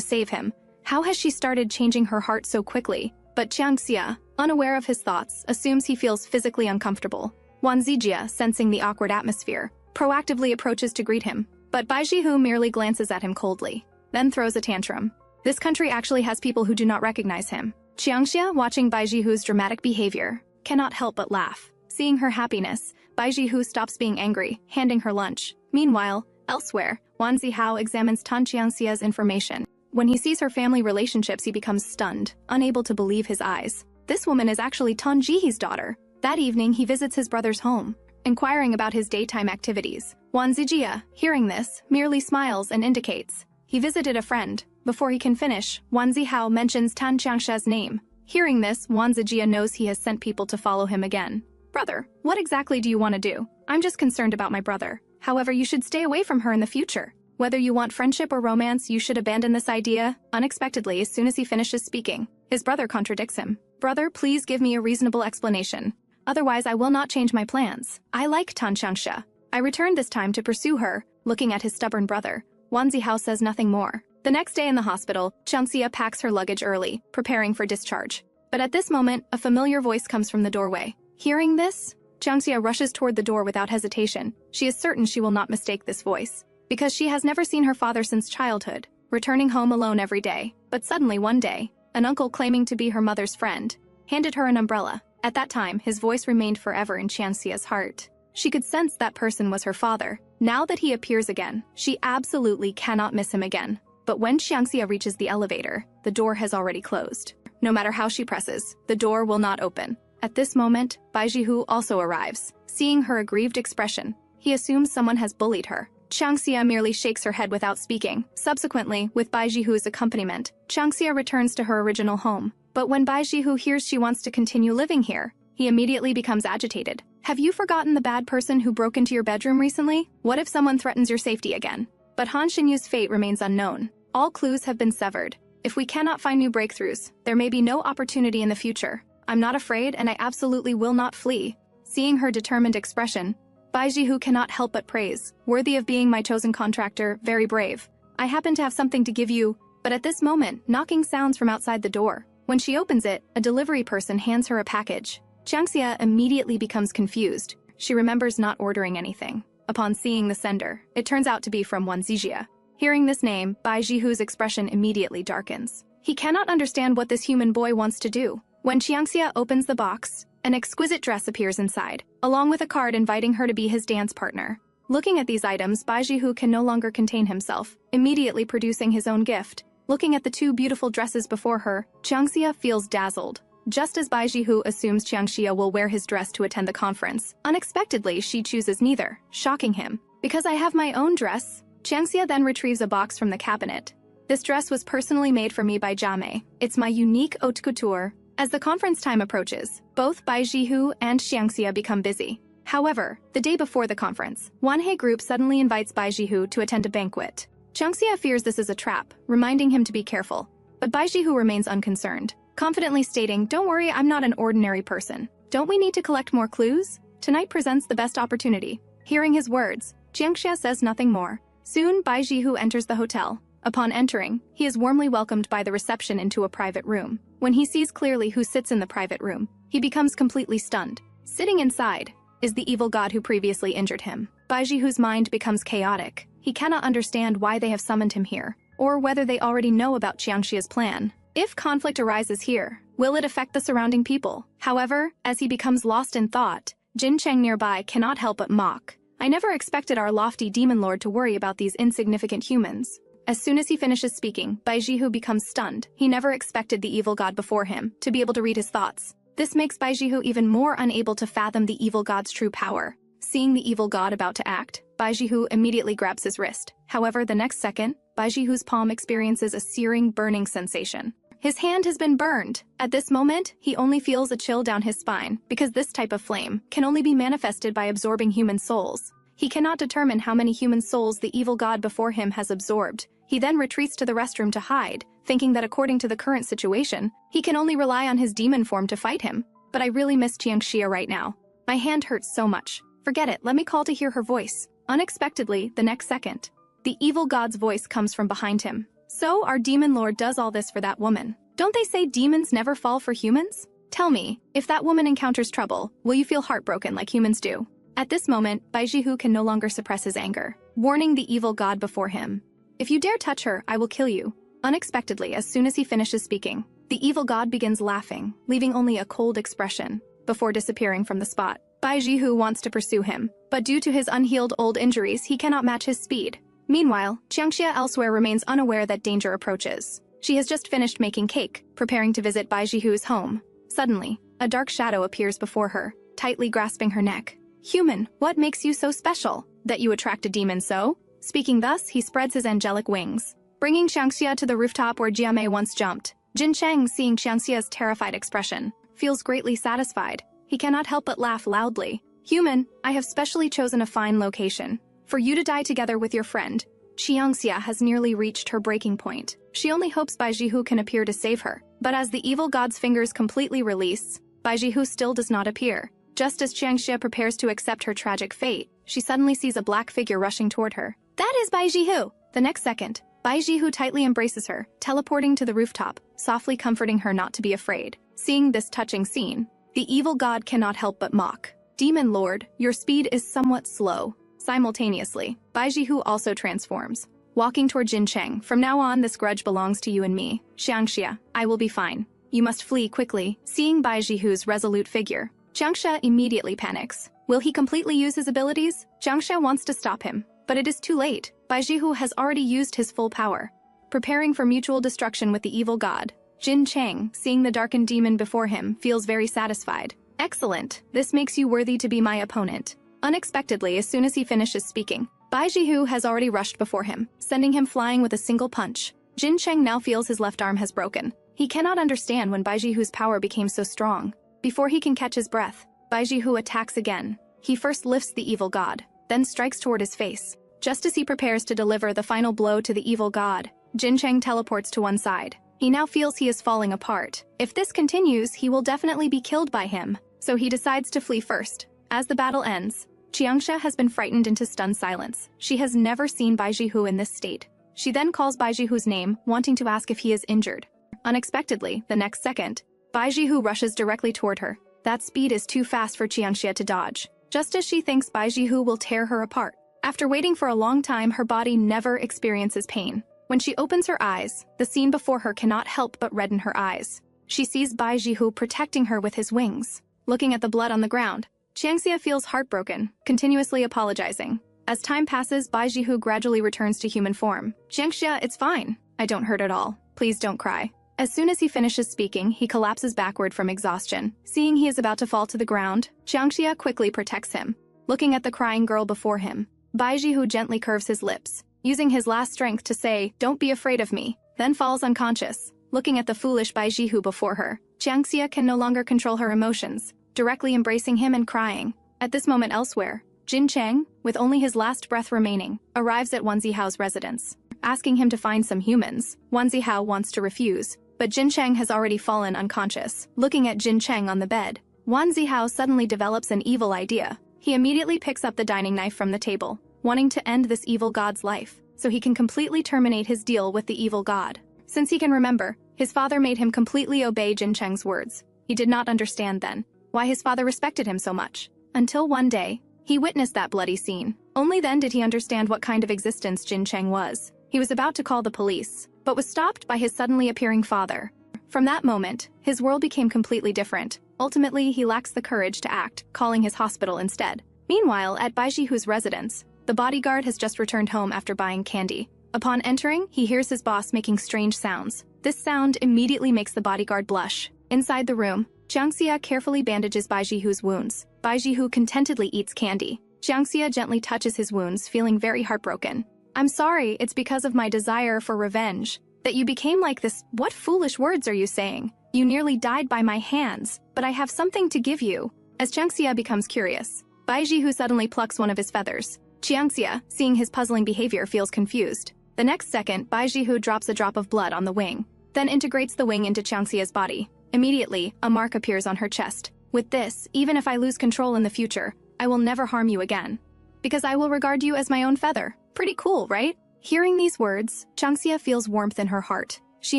save him. How has she started changing her heart so quickly? But Qianxia, unaware of his thoughts, assumes he feels physically uncomfortable. Wan Zijia, sensing the awkward atmosphere, proactively approaches to greet him. But Bai Zhihou merely glances at him coldly, then throws a tantrum. This country actually has people who do not recognize him. Qianxia, watching Bai Zhihou's dramatic behavior, cannot help but laugh. Seeing her happiness, Bai Zhihou stops being angry, handing her lunch. Meanwhile, elsewhere, Wan Zihou examines Tan Qianxia's information. When he sees her family relationships, he becomes stunned, unable to believe his eyes. This woman is actually Tan Jihi's daughter. That evening, he visits his brother's home, inquiring about his daytime activities. Wan Zijia, hearing this, merely smiles and indicates he visited a friend. Before he can finish, Wan Zihou mentions Tan Qianxia's name. Hearing this, Wan Zijia knows he has sent people to follow him again. Brother, what exactly do you want to do? I'm just concerned about my brother. However, you should stay away from her in the future. Whether you want friendship or romance, you should abandon this idea. Unexpectedly, as soon as he finishes speaking, his brother contradicts him. Brother, please give me a reasonable explanation. Otherwise, I will not change my plans. I like Tan Qianxia. I returned this time to pursue her. Looking at his stubborn brother, Wan Zihou says nothing more. The next day in the hospital, Qianxia packs her luggage early, preparing for discharge. But at this moment, a familiar voice comes from the doorway. Hearing this, Qianxia rushes toward the door without hesitation. She is certain she will not mistake this voice, because she has never seen her father since childhood, returning home alone every day. But suddenly one day, an uncle claiming to be her mother's friend handed her an umbrella. At that time, his voice remained forever in Qianxia's heart. She could sense that person was her father. Now that he appears again, she absolutely cannot miss him again. But when Qianxia reaches the elevator, the door has already closed. No matter how she presses, the door will not open. At this moment, Bai Zhihou also arrives. Seeing her aggrieved expression, he assumes someone has bullied her. Qianxia merely shakes her head without speaking. Subsequently, with Bai Zhihou's accompaniment, Qianxia returns to her original home. But when Bai Zhihou hears she wants to continue living here, he immediately becomes agitated. Have you forgotten the bad person who broke into your bedroom recently? What if someone threatens your safety again? But Han Xinyu's fate remains unknown. All clues have been severed. If we cannot find new breakthroughs, there may be no opportunity in the future. I'm not afraid, and I absolutely will not flee. Seeing her determined expression, Bai Zhihou cannot help but praise. Worthy of being my chosen contractor, very brave. I happen to have something to give you, but at this moment, knocking sounds from outside the door. When she opens it, a delivery person hands her a package. Qianxia immediately becomes confused. She remembers not ordering anything. Upon seeing the sender, it turns out to be from one Zhihia. Hearing this name, Bai Zhihou's expression immediately darkens. He cannot understand what this human boy wants to do. When Qianxia opens the box, an exquisite dress appears inside, along with a card inviting her to be his dance partner. Looking at these items, Bai Zhihou can no longer contain himself, immediately producing his own gift. Looking at the two beautiful dresses before her, Qianxia feels dazzled. Just as Bai Zhihou assumes Qianxia will wear his dress to attend the conference, unexpectedly she chooses neither, shocking him. Because I have my own dress. Qianxia then retrieves a box from the cabinet. This dress was personally made for me by Jiamei. It's my unique haute couture. As the conference time approaches, both Bai Zhihou and Qianxia become busy. However, the day before the conference, Wanhei Group suddenly invites Bai Zhihou to attend a banquet. Qianxia fears this is a trap, reminding him to be careful. But Bai Zhihou remains unconcerned, confidently stating, "Don't worry, I'm not an ordinary person. Don't we need to collect more clues? Tonight presents the best opportunity." Hearing his words, Qianxia says nothing more. Soon, Bai Zhihou enters the hotel. Upon entering, he is warmly welcomed by the reception into a private room. When he sees clearly who sits in the private room, he becomes completely stunned. Sitting inside is the evil god who previously injured him. Bai Zhihou's mind becomes chaotic. He cannot understand why they have summoned him here, or whether they already know about Qianxia's plan. If conflict arises here, will it affect the surrounding people? However, as he becomes lost in thought, Jin Cheng nearby cannot help but mock. I never expected our lofty demon lord to worry about these insignificant humans. As soon as he finishes speaking, Bai Zhihou becomes stunned. He never expected the evil god before him to be able to read his thoughts. This makes Bai Zhihou even more unable to fathom the evil god's true power. Seeing the evil god about to act, Bai Zhihou immediately grabs his wrist. However, the next second, Bai Zhihou's palm experiences a searing, burning sensation. His hand has been burned. At this moment, he only feels a chill down his spine, because this type of flame can only be manifested by absorbing human souls. He cannot determine how many human souls the evil god before him has absorbed. He then retreats to the restroom to hide, thinking that according to the current situation, he can only rely on his demon form to fight him. But I really miss Qianxia right now. My hand hurts so much. Forget it, let me call to hear her voice. Unexpectedly, the next second, the evil god's voice comes from behind him. So our demon lord does all this for that woman. Don't they say demons never fall for humans? Tell me, if that woman encounters trouble, will you feel heartbroken like humans do? At this moment, Bai Zhihou can no longer suppress his anger, warning the evil god before him. If you dare touch her, I will kill you. Unexpectedly, as soon as he finishes speaking, the evil god begins laughing, leaving only a cold expression, before disappearing from the spot. Bai Zhihou wants to pursue him, but due to his unhealed old injuries, he cannot match his speed. Meanwhile, Qianxia elsewhere remains unaware that danger approaches. She has just finished making cake, preparing to visit Bai Zhihou's home. Suddenly, a dark shadow appears before her, tightly grasping her neck. Human, what makes you so special? That you attract a demon so? Speaking thus, he spreads his angelic wings, bringing Qianxia to the rooftop where Jiamei once jumped. Jin Cheng, seeing Qianxia's terrified expression, feels greatly satisfied. He cannot help but laugh loudly. Human, I have specially chosen a fine location for you to die together with your friend. Qianxia has nearly reached her breaking point. She only hopes Bai Zhihou can appear to save her. But as the evil god's fingers completely release, Bai Zhihou still does not appear. Just as Qianxia prepares to accept her tragic fate, she suddenly sees a black figure rushing toward her. That is Bai Zhihou! The next second, Bai Zhihou tightly embraces her, teleporting to the rooftop, softly comforting her not to be afraid. Seeing this touching scene, the evil god cannot help but mock. Demon Lord, your speed is somewhat slow. Simultaneously, Bai Zhihou also transforms, walking toward Jin Cheng. From now on, this grudge belongs to you and me. Qianxia, I will be fine. You must flee quickly. Seeing Bai Zhihou's resolute figure, Qianxia immediately panics. Will he completely use his abilities? Qianxia wants to stop him, but it is too late. Bai Zhihou has already used his full power, preparing for mutual destruction with the evil god. Jin Cheng, seeing the darkened demon before him, feels very satisfied. Excellent. This makes you worthy to be my opponent. Unexpectedly, as soon as he finishes speaking, Bai Zhihou has already rushed before him, sending him flying with a single punch. Jin Cheng now feels his left arm has broken. He cannot understand when Bai Zhihou's power became so strong. Before he can catch his breath, Bai Zhihou attacks again. He first lifts the evil god, then strikes toward his face. Just as he prepares to deliver the final blow to the evil god, Jin Cheng teleports to one side. He now feels he is falling apart. If this continues, he will definitely be killed by him. So he decides to flee first. As the battle ends, Qianxia has been frightened into stunned silence. She has never seen Bai Zhihou in this state. She then calls Bai Zhihou's name, wanting to ask if he is injured. Unexpectedly, the next second, Bai Zhihou rushes directly toward her. That speed is too fast for Qianxia to dodge. Just as she thinks Bai Zhihou will tear her apart. After waiting for a long time, her body never experiences pain. When she opens her eyes, the scene before her cannot help but redden her eyes. She sees Bai Zhihou protecting her with his wings. Looking at the blood on the ground, Qianxia feels heartbroken, continuously apologizing. As time passes, Bai Zhihou gradually returns to human form. Qianxia, it's fine. I don't hurt at all. Please don't cry. As soon as he finishes speaking, he collapses backward from exhaustion. Seeing he is about to fall to the ground, Qianxia quickly protects him. Looking at the crying girl before him, Bai Zhihou gently curves his lips, using his last strength to say, "Don't be afraid of me," then falls unconscious. Looking at the foolish Bai Zhihou before her, Qianxia can no longer control her emotions, directly embracing him and crying. At this moment elsewhere, Jin Cheng, with only his last breath remaining, arrives at Wan Zihou's residence, asking him to find some humans. Wan Zihou wants to refuse, but Jin Cheng has already fallen unconscious. Looking at Jin Cheng on the bed, Wan Zihou suddenly develops an evil idea. He immediately picks up the dining knife from the table, wanting to end this evil god's life, so he can completely terminate his deal with the evil god. Since he can remember, his father made him completely obey Jin Cheng's words. He did not understand then why his father respected him so much. Until one day, he witnessed that bloody scene. Only then did he understand what kind of existence Jin Cheng was. He was about to call the police, but was stopped by his suddenly appearing father. From that moment, his world became completely different. Ultimately, he lacks the courage to act, calling his hospital instead. Meanwhile, at Bai Zhihou's residence, the bodyguard has just returned home after buying candy. Upon entering, he hears his boss making strange sounds. This sound immediately makes the bodyguard blush. Inside the room, Qianxia carefully bandages Bai Zhihou's wounds. Bai Zhihou contentedly eats candy. Qianxia gently touches his wounds, feeling very heartbroken. "I'm sorry, it's because of my desire for revenge that you became like this. What foolish words are you saying? You nearly died by my hands, but I have something to give you." As Qianxia becomes curious, Bai Zhihou suddenly plucks one of his feathers. Qianxia, seeing his puzzling behavior, feels confused. The next second, Bai Zhihou drops a drop of blood on the wing, then integrates the wing into Qianxia's body. Immediately, a mark appears on her chest. "With this, even if I lose control in the future, I will never harm you again, because I will regard you as my own feather." Pretty cool, right? Hearing these words, Qianxia feels warmth in her heart. She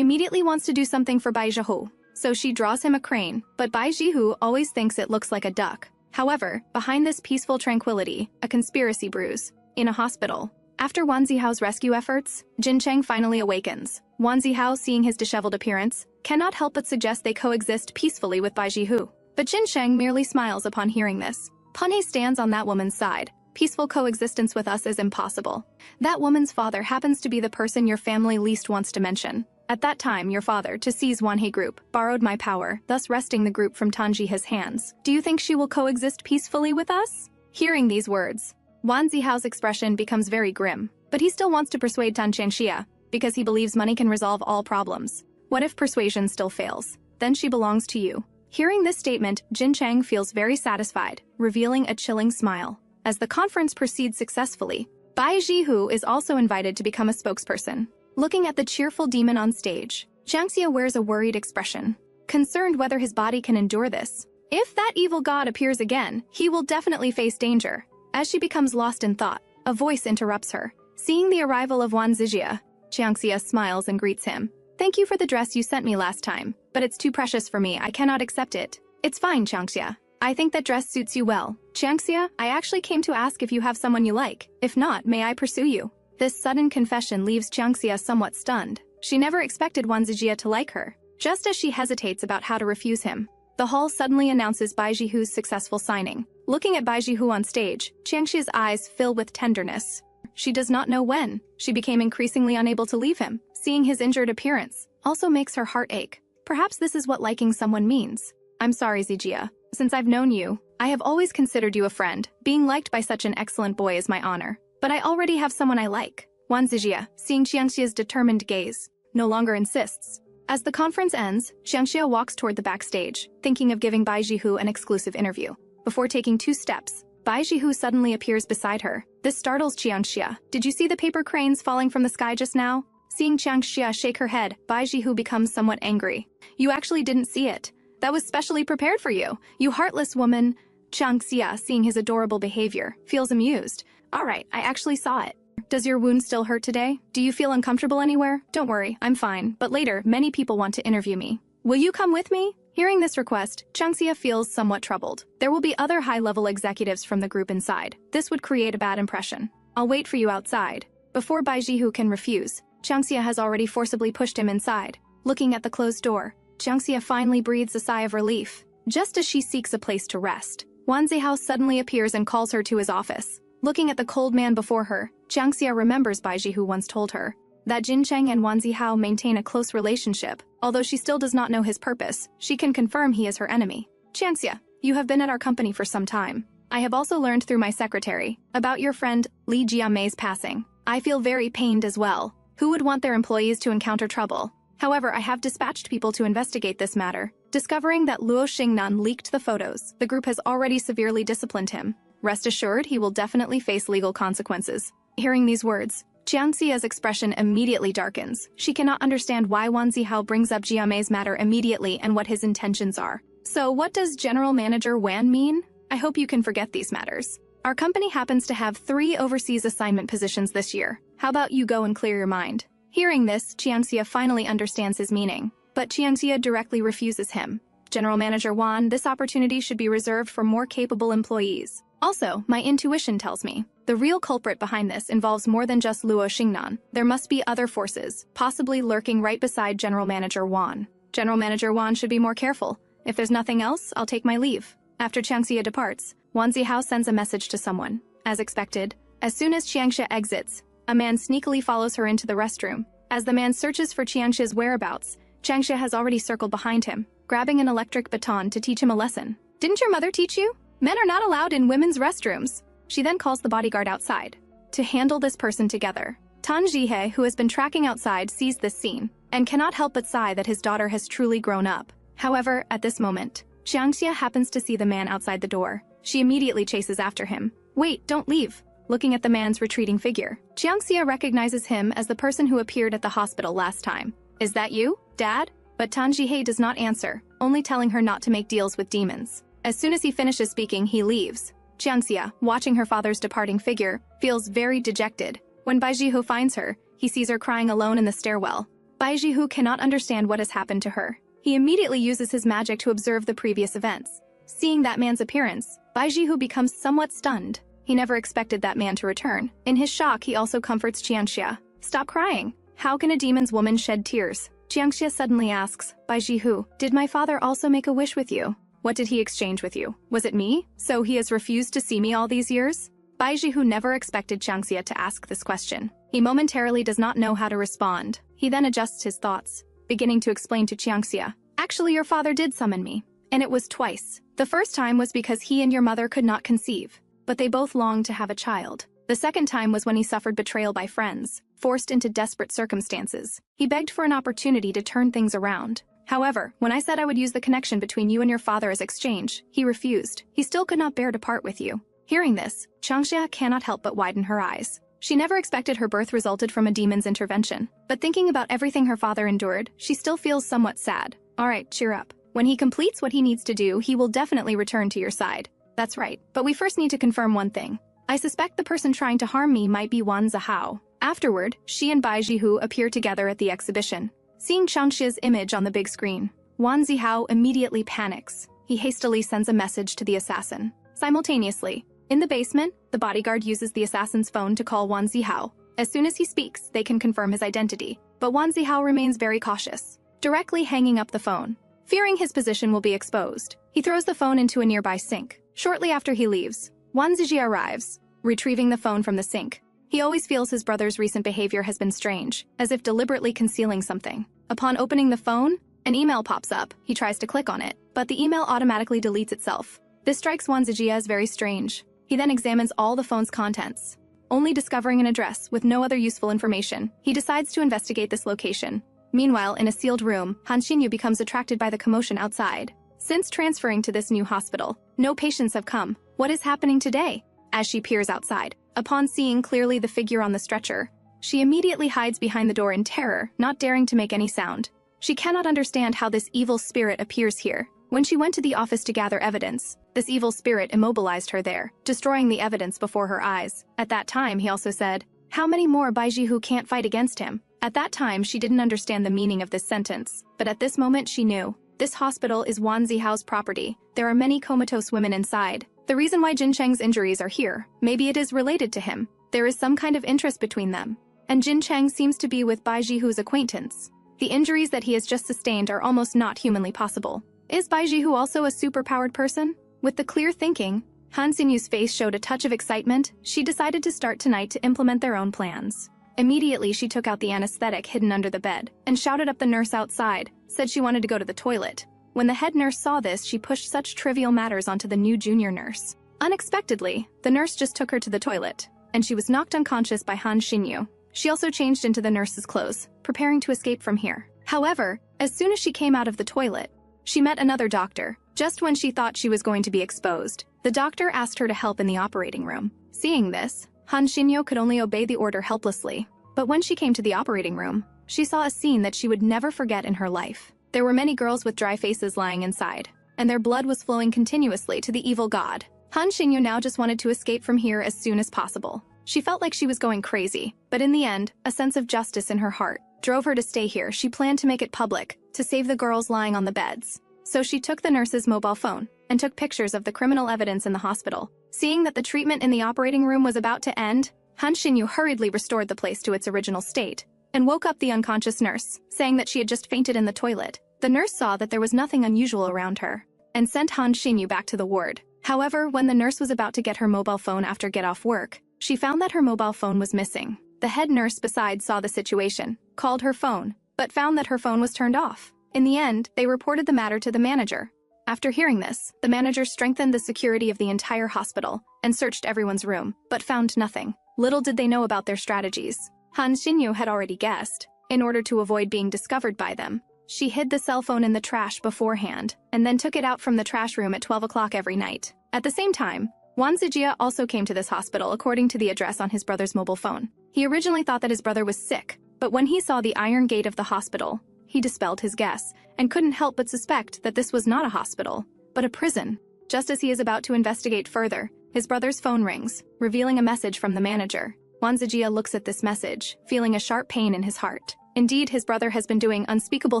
immediately wants to do something for Bai Zhihou, so she draws him a crane, but Bai Zhihou always thinks it looks like a duck. However, behind this peaceful tranquility, a conspiracy brews. In a hospital, after Wan Zihou's rescue efforts, Jin Cheng finally awakens. Wan Zihou, seeing his disheveled appearance, cannot help but suggest they coexist peacefully with Bai Zhihou. But Jin Cheng merely smiles upon hearing this. Punhe stands on that woman's side. Peaceful coexistence with us is impossible. That woman's father happens to be the person your family least wants to mention. At that time, your father, to seize Wanhei group, borrowed my power, thus wresting the group from Tanji's hands. Do you think she will coexist peacefully with us? Hearing these words, Wan Zihou's expression becomes very grim, but he still wants to persuade Tan Qianxia, because he believes money can resolve all problems. What if persuasion still fails? Then she belongs to you. Hearing this statement, Jin Cheng feels very satisfied, revealing a chilling smile. As the conference proceeds successfully, Bai Zhihou is also invited to become a spokesperson. Looking at the cheerful demon on stage, Qianxia wears a worried expression, concerned whether his body can endure this. If that evil god appears again, he will definitely face danger. As she becomes lost in thought, a voice interrupts her. Seeing the arrival of Wan Zhihou, Qianxia smiles and greets him. "Thank you for the dress you sent me last time, but it's too precious for me. I cannot accept it." "It's fine, Qianxia. I think that dress suits you well." "Qianxia, I actually came to ask if you have someone you like. If not, may I pursue you?" This sudden confession leaves Qianxia somewhat stunned. She never expected Wan Zhihou to like her. Just as she hesitates about how to refuse him, the hall suddenly announces Bai Zhihou's successful signing. Looking at Bai Zhihou on stage, Qianxia's eyes fill with tenderness. She does not know when she became increasingly unable to leave him. Seeing his injured appearance also makes her heart ache. Perhaps this is what liking someone means. "I'm sorry, Zhihou," Since I've known you, I have always considered you a friend. Being liked by such an excellent boy is my honor. But I already have someone I like. Wan Zhihou, seeing Qianxia's determined gaze, no longer insists. As the conference ends, Qianxia walks toward the backstage, thinking of giving Bai Zhihou an exclusive interview. Before taking 2 steps, Bai Zhihou suddenly appears beside her. This startles Qianxia. Did you see the paper cranes falling from the sky just now? Seeing Qianxia shake her head, Bai Zhihou becomes somewhat angry. You actually didn't see it. That was specially prepared for you, you heartless woman. Qianxia, seeing his adorable behavior, feels amused. Alright, I actually saw it. Does your wound still hurt today? Do you feel uncomfortable anywhere? Don't worry, I'm fine, but later, many people want to interview me. Will you come with me? Hearing this request, Qianxia feels somewhat troubled. There will be other high-level executives from the group inside. This would create a bad impression. I'll wait for you outside. Before Bai Zhihou can refuse, Qianxia has already forcibly pushed him inside. Looking at the closed door, Qianxia finally breathes a sigh of relief. Just as she seeks a place to rest, Wan Zhihou suddenly appears and calls her to his office. Looking at the cold man before her, Qianxia remembers Bai Zhihou once told her that Jin Cheng and Wan Zhihou maintain a close relationship. Although she still does not know his purpose, she can confirm he is her enemy. Qianxia, you have been at our company for some time. I have also learned through my secretary about your friend Li Jiamei's passing. I feel very pained as well. Who would want their employees to encounter trouble? However, I have dispatched people to investigate this matter. Discovering that Luo Xingnan leaked the photos, the group has already severely disciplined him. Rest assured, he will definitely face legal consequences. Hearing these words, Qianxia's expression immediately darkens. She cannot understand why Wan Zhihou brings up Jiamei's matter immediately and what his intentions are. So what does General Manager Wan mean? I hope you can forget these matters. Our company happens to have 3 overseas assignment positions this year. How about you go and clear your mind? Hearing this, Qianxia finally understands his meaning. But Qianxia directly refuses him. General Manager Wan, this opportunity should be reserved for more capable employees. Also, my intuition tells me the real culprit behind this involves more than just Luo Xingnan. There must be other forces, possibly lurking right beside General Manager Wan. General Manager Wan should be more careful. If there's nothing else, I'll take my leave. After Qianxia departs, Wan Zhihou sends a message to someone. As expected, as soon as Qianxia exits, a man sneakily follows her into the restroom. As the man searches for Qianxia's whereabouts, Qianxia has already circled behind him, grabbing an electric baton to teach him a lesson. Didn't your mother teach you? Men are not allowed in women's restrooms. She then calls the bodyguard outside to handle this person together. Tan Zhihou, who has been tracking outside, sees this scene and cannot help but sigh that his daughter has truly grown up. However, at this moment, Qianxia happens to see the man outside the door. She immediately chases after him. Wait, don't leave. Looking at the man's retreating figure, Qianxia recognizes him as the person who appeared at the hospital last time. Is that you, Dad? But Tan Zhihou does not answer, only telling her not to make deals with demons. As soon as he finishes speaking, he leaves. Qianxia, watching her father's departing figure, feels very dejected. When Bai Zhihou finds her, he sees her crying alone in the stairwell. Bai Zhihou cannot understand what has happened to her. He immediately uses his magic to observe the previous events. Seeing that man's appearance, Bai Zhihou becomes somewhat stunned. He never expected that man to return. In his shock, he also comforts Qianxia. Stop crying. How can a demon's woman shed tears? Qianxia suddenly asks, Bai Zhihou, did my father also make a wish with you? What did he exchange with you? Was it me? So he has refused to see me all these years? Bai Zhihou never expected Qianxia to ask this question. He momentarily does not know how to respond. He then adjusts his thoughts, beginning to explain to Qianxia. Actually, your father did summon me. And it was twice. The first time was because he and your mother could not conceive, but they both longed to have a child. The second time was when he suffered betrayal by friends, forced into desperate circumstances. He begged for an opportunity to turn things around. However, when I said I would use the connection between you and your father as exchange, he refused. He still could not bear to part with you. Hearing this, Qianxia cannot help but widen her eyes. She never expected her birth resulted from a demon's intervention. But thinking about everything her father endured, she still feels somewhat sad. Alright, cheer up. When he completes what he needs to do, he will definitely return to your side. That's right, but we first need to confirm one thing. I suspect the person trying to harm me might be Wan Zhihou. Afterward, she and Bai Zhihou appear together at the exhibition. Seeing Qianxia's image on the big screen, Wan Zhihou immediately panics. He hastily sends a message to the assassin. Simultaneously, in the basement, the bodyguard uses the assassin's phone to call Wan Zhihou. As soon as he speaks, they can confirm his identity. But Wan Zhihou remains very cautious, directly hanging up the phone. Fearing his position will be exposed, he throws the phone into a nearby sink. Shortly after he leaves, Wan Zhihou arrives, retrieving the phone from the sink. He always feels his brother's recent behavior has been strange, as if deliberately concealing something. Upon opening the phone, an email pops up. He tries to click on it, but the email automatically deletes itself. This strikes Wan Zijia as very strange. He then examines all the phone's contents, only discovering an address with no other useful information. He decides to investigate this location. Meanwhile, in a sealed room, Han Xinyu becomes attracted by the commotion outside. Since transferring to this new hospital, no patients have come. What is happening today? As she peers outside, upon seeing clearly the figure on the stretcher, she immediately hides behind the door in terror, not daring to make any sound. She cannot understand how this evil spirit appears here. When she went to the office to gather evidence, this evil spirit immobilized her there, destroying the evidence before her eyes. At that time, he also said, "How many more Bai Zhihou can't fight against him?" At that time, she didn't understand the meaning of this sentence, but at this moment she knew. This hospital is Wan Zihou's property. There are many comatose women inside. The reason why Jin Cheng's injuries are here, maybe it is related to him. There is some kind of interest between them. And Jin Cheng seems to be with Bai Zhihou's acquaintance. The injuries that he has just sustained are almost not humanly possible. Is Bai Zhihou also a superpowered person? With the clear thinking, Han Xinyu's face showed a touch of excitement. She decided to start tonight to implement their own plans. Immediately, she took out the anesthetic hidden under the bed and shouted up the nurse outside, said she wanted to go to the toilet. When the head nurse saw this, she pushed such trivial matters onto the new junior nurse. Unexpectedly, the nurse just took her to the toilet, and she was knocked unconscious by Han Xinyu. She also changed into the nurse's clothes, preparing to escape from here. However, as soon as she came out of the toilet, she met another doctor. Just when she thought she was going to be exposed, the doctor asked her to help in the operating room. Seeing this, Han Xinyu could only obey the order helplessly. But when she came to the operating room, she saw a scene that she would never forget in her life. There were many girls with dry faces lying inside, and their blood was flowing continuously to the evil god. Han Xinyu now just wanted to escape from here as soon as possible. She felt like she was going crazy, but in the end, a sense of justice in her heart drove her to stay here. She planned to make it public, to save the girls lying on the beds. So she took the nurse's mobile phone and took pictures of the criminal evidence in the hospital. Seeing that the treatment in the operating room was about to end, Han Xinyu hurriedly restored the place to its original state and woke up the unconscious nurse, saying that she had just fainted in the toilet. The nurse saw that there was nothing unusual around her and sent Han Xinyu back to the ward. However, when the nurse was about to get her mobile phone after get off work, she found that her mobile phone was missing. The head nurse besides saw the situation, called her phone, but found that her phone was turned off. In the end, they reported the matter to the manager. After hearing this, the manager strengthened the security of the entire hospital and searched everyone's room, but found nothing. Little did they know about their strategies. Han Xinyu had already guessed. In order to avoid being discovered by them, she hid the cell phone in the trash beforehand and then took it out from the trash room at 12 o'clock every night. At the same time, Wan Zijia also came to this hospital according to the address on his brother's mobile phone. He originally thought that his brother was sick, but when he saw the iron gate of the hospital, he dispelled his guess and couldn't help but suspect that this was not a hospital, but a prison. Just as he is about to investigate further, his brother's phone rings, revealing a message from the manager. Wan Zijia looks at this message, feeling a sharp pain in his heart. Indeed, his brother has been doing unspeakable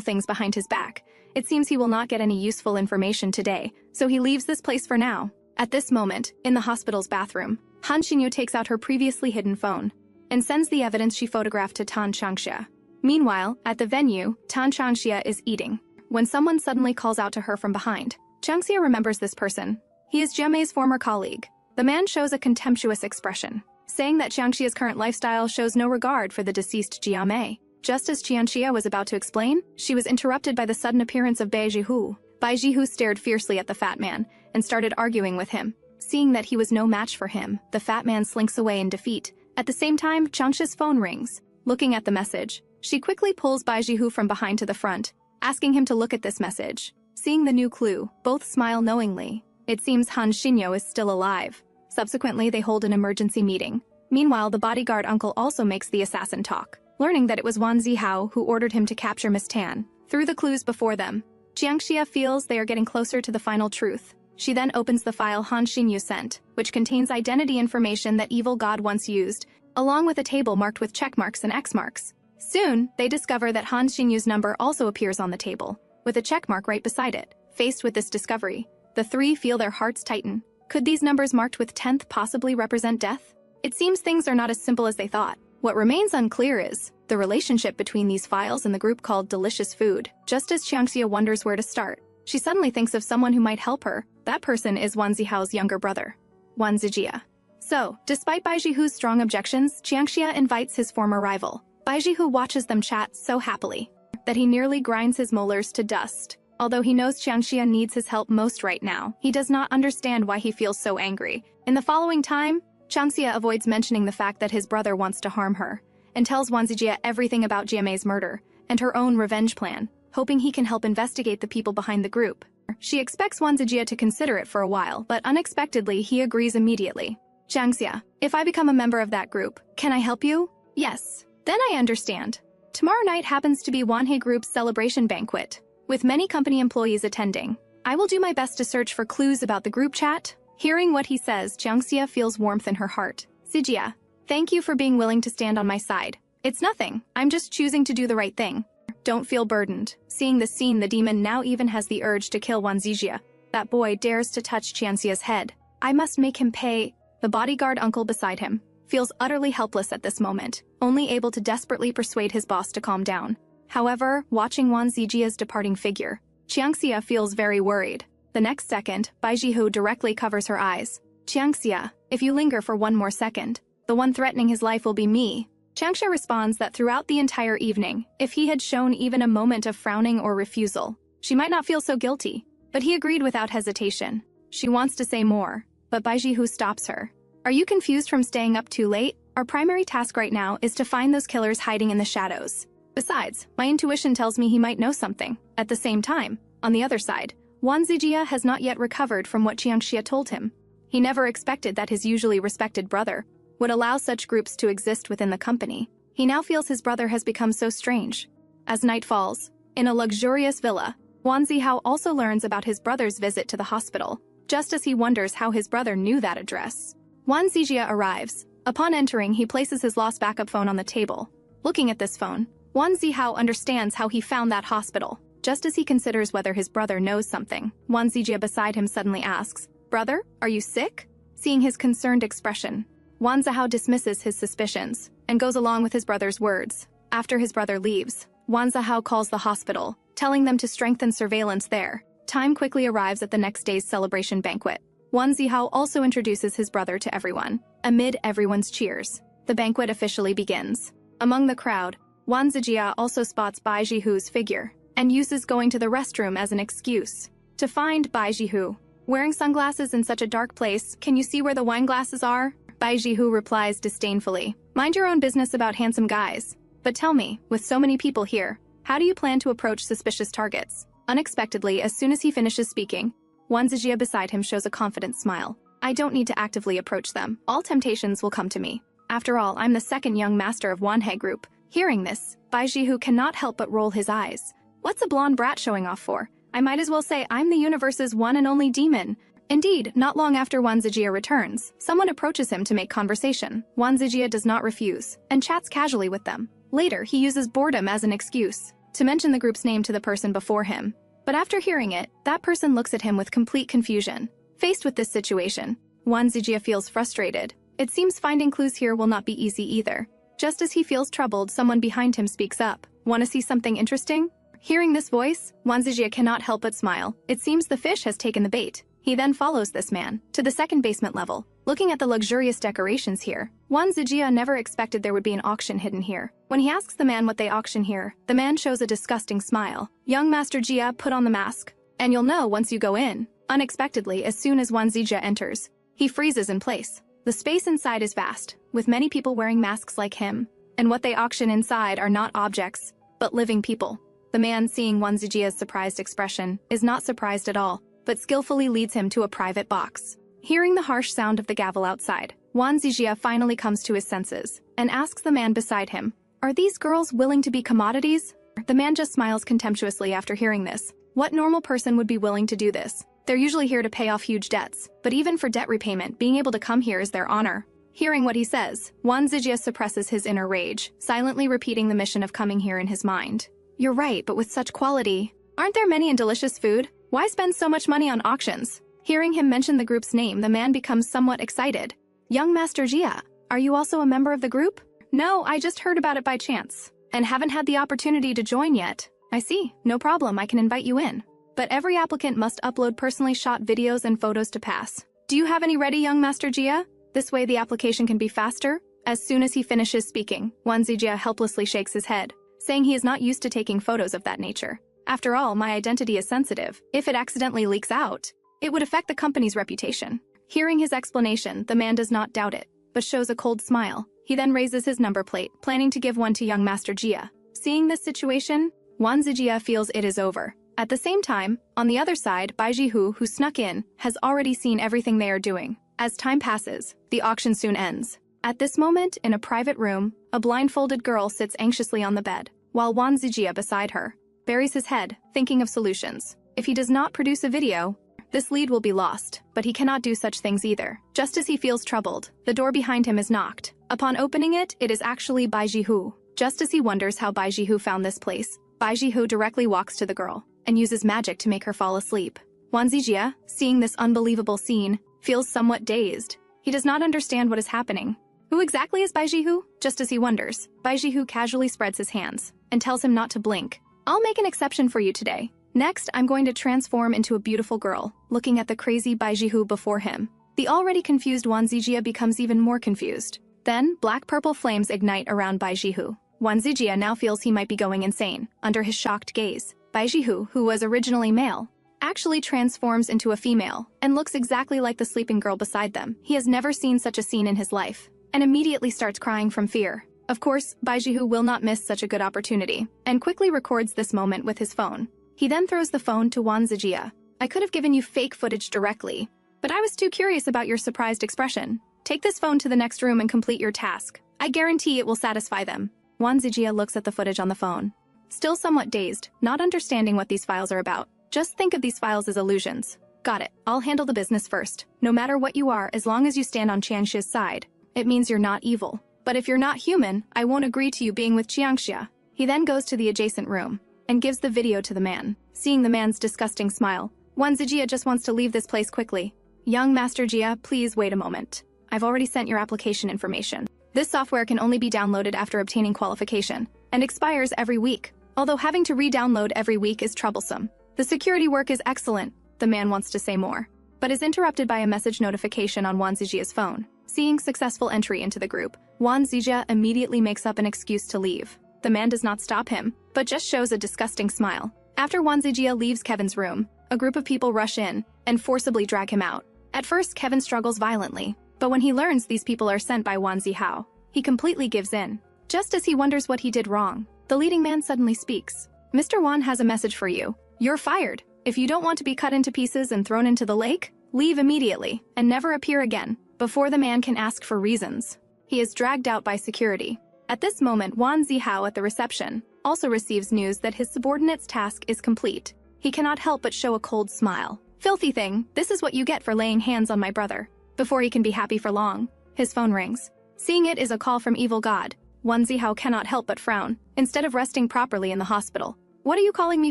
things behind his back. It seems he will not get any useful information today, so he leaves this place for now. At this moment, in the hospital's bathroom, Han Xinyu takes out her previously hidden phone and sends the evidence she photographed to Qianxia. Meanwhile, at the venue, Qianxia is eating when someone suddenly calls out to her from behind. Qianxia remembers this person. He is Jiamei's former colleague. The man shows a contemptuous expression, saying that Qianxia's current lifestyle shows no regard for the deceased Jiamei. Just as Qianxia was about to explain, she was interrupted by the sudden appearance of Bai Zhihou. Bai Zhihou stared fiercely at the fat man and started arguing with him. Seeing that he was no match for him, the fat man slinks away in defeat. At the same time, Qianxia's phone rings. Looking at the message, she quickly pulls Bai Zhihou from behind to the front, asking him to look at this message. Seeing the new clue, both smile knowingly. It seems Han Xinyu is still alive. Subsequently, they hold an emergency meeting. Meanwhile, the bodyguard uncle also makes the assassin talk, learning that it was Wan Zihou who ordered him to capture Miss Tan. Through the clues before them, Qianxia feels they are getting closer to the final truth. She then opens the file Han Xinyu sent, which contains identity information that evil god once used, along with a table marked with check marks and X marks. Soon, they discover that Han Xinyu's number also appears on the table, with a check mark right beside it. Faced with this discovery, the three feel their hearts tighten. Could these numbers marked with 10th possibly represent death? It seems things are not as simple as they thought. What remains unclear is the relationship between these files and the group called Delicious Food. Just as Qianxia wonders where to start, she suddenly thinks of someone who might help her. That person is Wan Zihou's younger brother, Wan Zijia. So, despite Bai Zhihou's strong objections, Qianxia invites his former rival. Bai Zhihou watches them chat so happily that he nearly grinds his molars to dust. Although he knows Qianxia needs his help most right now, he does not understand why he feels so angry. In the following time, Qianxia avoids mentioning the fact that his brother wants to harm her, and tells Wan Zijie everything about Jiamei's murder and her own revenge plan, hoping he can help investigate the people behind the group. She expects Wan Zijie to consider it for a while, but unexpectedly he agrees immediately. Qianxia, if I become a member of that group, can I help you? Yes. Then I understand. Tomorrow night happens to be Wanhei Group's celebration banquet, with many company employees attending. I will do my best to search for clues about the group chat. Hearing what he says, Qianxia feels warmth in her heart. Zijie, thank you for being willing to stand on my side. It's nothing. I'm just choosing to do the right thing. Don't feel burdened. Seeing this scene, the demon now even has the urge to kill Wan Zijie. That boy dares to touch Qianxia's head. I must make him pay. The bodyguard uncle beside him feels utterly helpless at this moment, only able to desperately persuade his boss to calm down. However, watching Wan Zijie's departing figure, Qianxia feels very worried. The next second, Bai Zhihou directly covers her eyes. Qianxia, if you linger for one more second, the one threatening his life will be me. Qianxia responds that throughout the entire evening, if he had shown even a moment of frowning or refusal, she might not feel so guilty. But he agreed without hesitation. She wants to say more, but Bai Zhihou stops her. Are you confused from staying up too late? Our primary task right now is to find those killers hiding in the shadows. Besides, my intuition tells me he might know something. At the same time, on the other side, Wan Zijie has not yet recovered from what Qianxia told him. He never expected that his usually respected brother would allow such groups to exist within the company. He now feels his brother has become so strange. As night falls, in a luxurious villa, Wan Zihou also learns about his brother's visit to the hospital, just as he wonders how his brother knew that address. Wan Zijie arrives. Upon entering, he places his lost backup phone on the table. Looking at this phone, Wan Zihou understands how he found that hospital. Just as he considers whether his brother knows something, Wan Zijie beside him suddenly asks, "Brother, are you sick?" Seeing his concerned expression, Wan Zihou dismisses his suspicions and goes along with his brother's words. After his brother leaves, Wan Zihou calls the hospital, telling them to strengthen surveillance there. Time quickly arrives at the next day's celebration banquet. Wan Zihou also introduces his brother to everyone. Amid everyone's cheers, the banquet officially begins. Among the crowd, Wan Zijie also spots Bai Zhihou's figure and uses going to the restroom as an excuse to find Bai Zhihou. Wearing sunglasses in such a dark place, can you see where the wine glasses are? Bai Zhihou replies disdainfully, "Mind your own business about handsome guys. But tell me, with so many people here, how do you plan to approach suspicious targets?" Unexpectedly, as soon as he finishes speaking, Wan Zijie beside him shows a confident smile. "I don't need to actively approach them. All temptations will come to me. After all, I'm the second young master of Wanhei Group." Hearing this, Bai Zhihou cannot help but roll his eyes. What's a blonde brat showing off for? I might as well say I'm the universe's one and only demon. Indeed, not long after Wan Zijie returns, someone approaches him to make conversation. Wan Zijie does not refuse, and chats casually with them. Later, he uses boredom as an excuse to mention the group's name to the person before him. But after hearing it, that person looks at him with complete confusion. Faced with this situation, Wan Zijie feels frustrated. It seems finding clues here will not be easy either. Just as he feels troubled, someone behind him speaks up. "Want to see something interesting?" Hearing this voice, Wan Zijie cannot help but smile. It seems the fish has taken the bait. He then follows this man to the second basement level. Looking at the luxurious decorations here, Wan Zijie never expected there would be an auction hidden here. When he asks the man what they auction here, the man shows a disgusting smile. "Young Master Jia, put on the mask, and you'll know once you go in." Unexpectedly, as soon as Wan Zijie enters, he freezes in place. The space inside is vast, with many people wearing masks like him, and what they auction inside are not objects, but living people. The man, seeing Wan Zijie's surprised expression, is not surprised at all, but skillfully leads him to a private box. Hearing the harsh sound of the gavel outside, Wan Zijie finally comes to his senses and asks the man beside him, "Are these girls willing to be commodities?" The man just smiles contemptuously after hearing this. What normal person would be willing to do this? They're usually here to pay off huge debts, but even for debt repayment, being able to come here is their honor. Hearing what he says, Wan Zijie suppresses his inner rage, silently repeating the mission of coming here in his mind. "You're right, but with such quality. Aren't there many and delicious food? Why spend so much money on auctions?" Hearing him mention the group's name, the man becomes somewhat excited. "Young Master Jia, are you also a member of the group?" "No, I just heard about it by chance, and haven't had the opportunity to join yet." "I see, no problem, I can invite you in. But every applicant must upload personally shot videos and photos to pass. Do you have any ready, young Master Jia? This way the application can be faster." As soon as he finishes speaking, Wan Zijie helplessly shakes his head, saying he is not used to taking photos of that nature. After all, my identity is sensitive. If it accidentally leaks out, it would affect the company's reputation. Hearing his explanation, the man does not doubt it, but shows a cold smile. He then raises his number plate, planning to give one to young Master Jia. Seeing this situation, Wan Zijia feels it is over. At the same time, on the other side, Bai Zhihou, who snuck in, has already seen everything they are doing. As time passes, the auction soon ends. At this moment, in a private room, a blindfolded girl sits anxiously on the bed, while Wan Zijia beside her buries his head, thinking of solutions. If he does not produce a video, this lead will be lost, but he cannot do such things either. Just as he feels troubled, the door behind him is knocked. Upon opening it, it is actually Bai Zhihou. Just as he wonders how Bai Zhihou found this place, Bai Zhihou directly walks to the girl and uses magic to make her fall asleep. Wan Zijia, seeing this unbelievable scene, feels somewhat dazed. He does not understand what is happening. Who exactly is Bai Zhihou? Just as he wonders, Bai Zhihou casually spreads his hands and tells him not to blink. I'll make an exception for you today. Next, I'm going to transform into a beautiful girl, looking at the crazy Bai Zhihou before him. The already confused Wan Zijia becomes even more confused. Then, black-purple flames ignite around Bai Zhihou. Wan Zijia now feels he might be going insane. Under his shocked gaze, Bai Zhihou, who was originally male, actually transforms into a female and looks exactly like the sleeping girl beside them. He has never seen such a scene in his life and immediately starts crying from fear. Of course, Bai Zhihou will not miss such a good opportunity and quickly records this moment with his phone. He then throws the phone to Wan Zijia. I could have given you fake footage directly, but I was too curious about your surprised expression. Take this phone to the next room and complete your task. I guarantee it will satisfy them. Wan Zijia looks at the footage on the phone, still somewhat dazed, not understanding what these files are about. Just think of these files as illusions. Got it. I'll handle the business first. No matter what you are, as long as you stand on Qianxia's side, it means you're not evil. But if you're not human, I won't agree to you being with Qianxia. He then goes to the adjacent room and gives the video to the man. Seeing the man's disgusting smile, Wan Zijia just wants to leave this place quickly. Young Master Jia, please wait a moment. I've already sent your application information. This software can only be downloaded after obtaining qualification and expires every week. Although having to re-download every week is troublesome. The security work is excellent, the man wants to say more, but is interrupted by a message notification on Wan Zijia's phone. Seeing successful entry into the group, Wan Zijia immediately makes up an excuse to leave. The man does not stop him, but just shows a disgusting smile. After Wan Zijia leaves Kevin's room, a group of people rush in and forcibly drag him out. At first, Kevin struggles violently, but when he learns these people are sent by Wan Zihou, he completely gives in. Just as he wonders what he did wrong, the leading man suddenly speaks. Mr. Wan has a message for you. You're fired. If you don't want to be cut into pieces and thrown into the lake, leave immediately and never appear again. Before the man can ask for reasons, he is dragged out by security. At this moment, Wan Zihou at the reception also receives news that his subordinate's task is complete. He cannot help but show a cold smile. Filthy thing, this is what you get for laying hands on my brother. Before he can be happy for long, his phone rings. Seeing it is a call from Evil God, Wan Zihou cannot help but frown, instead of resting properly in the hospital. What are you calling me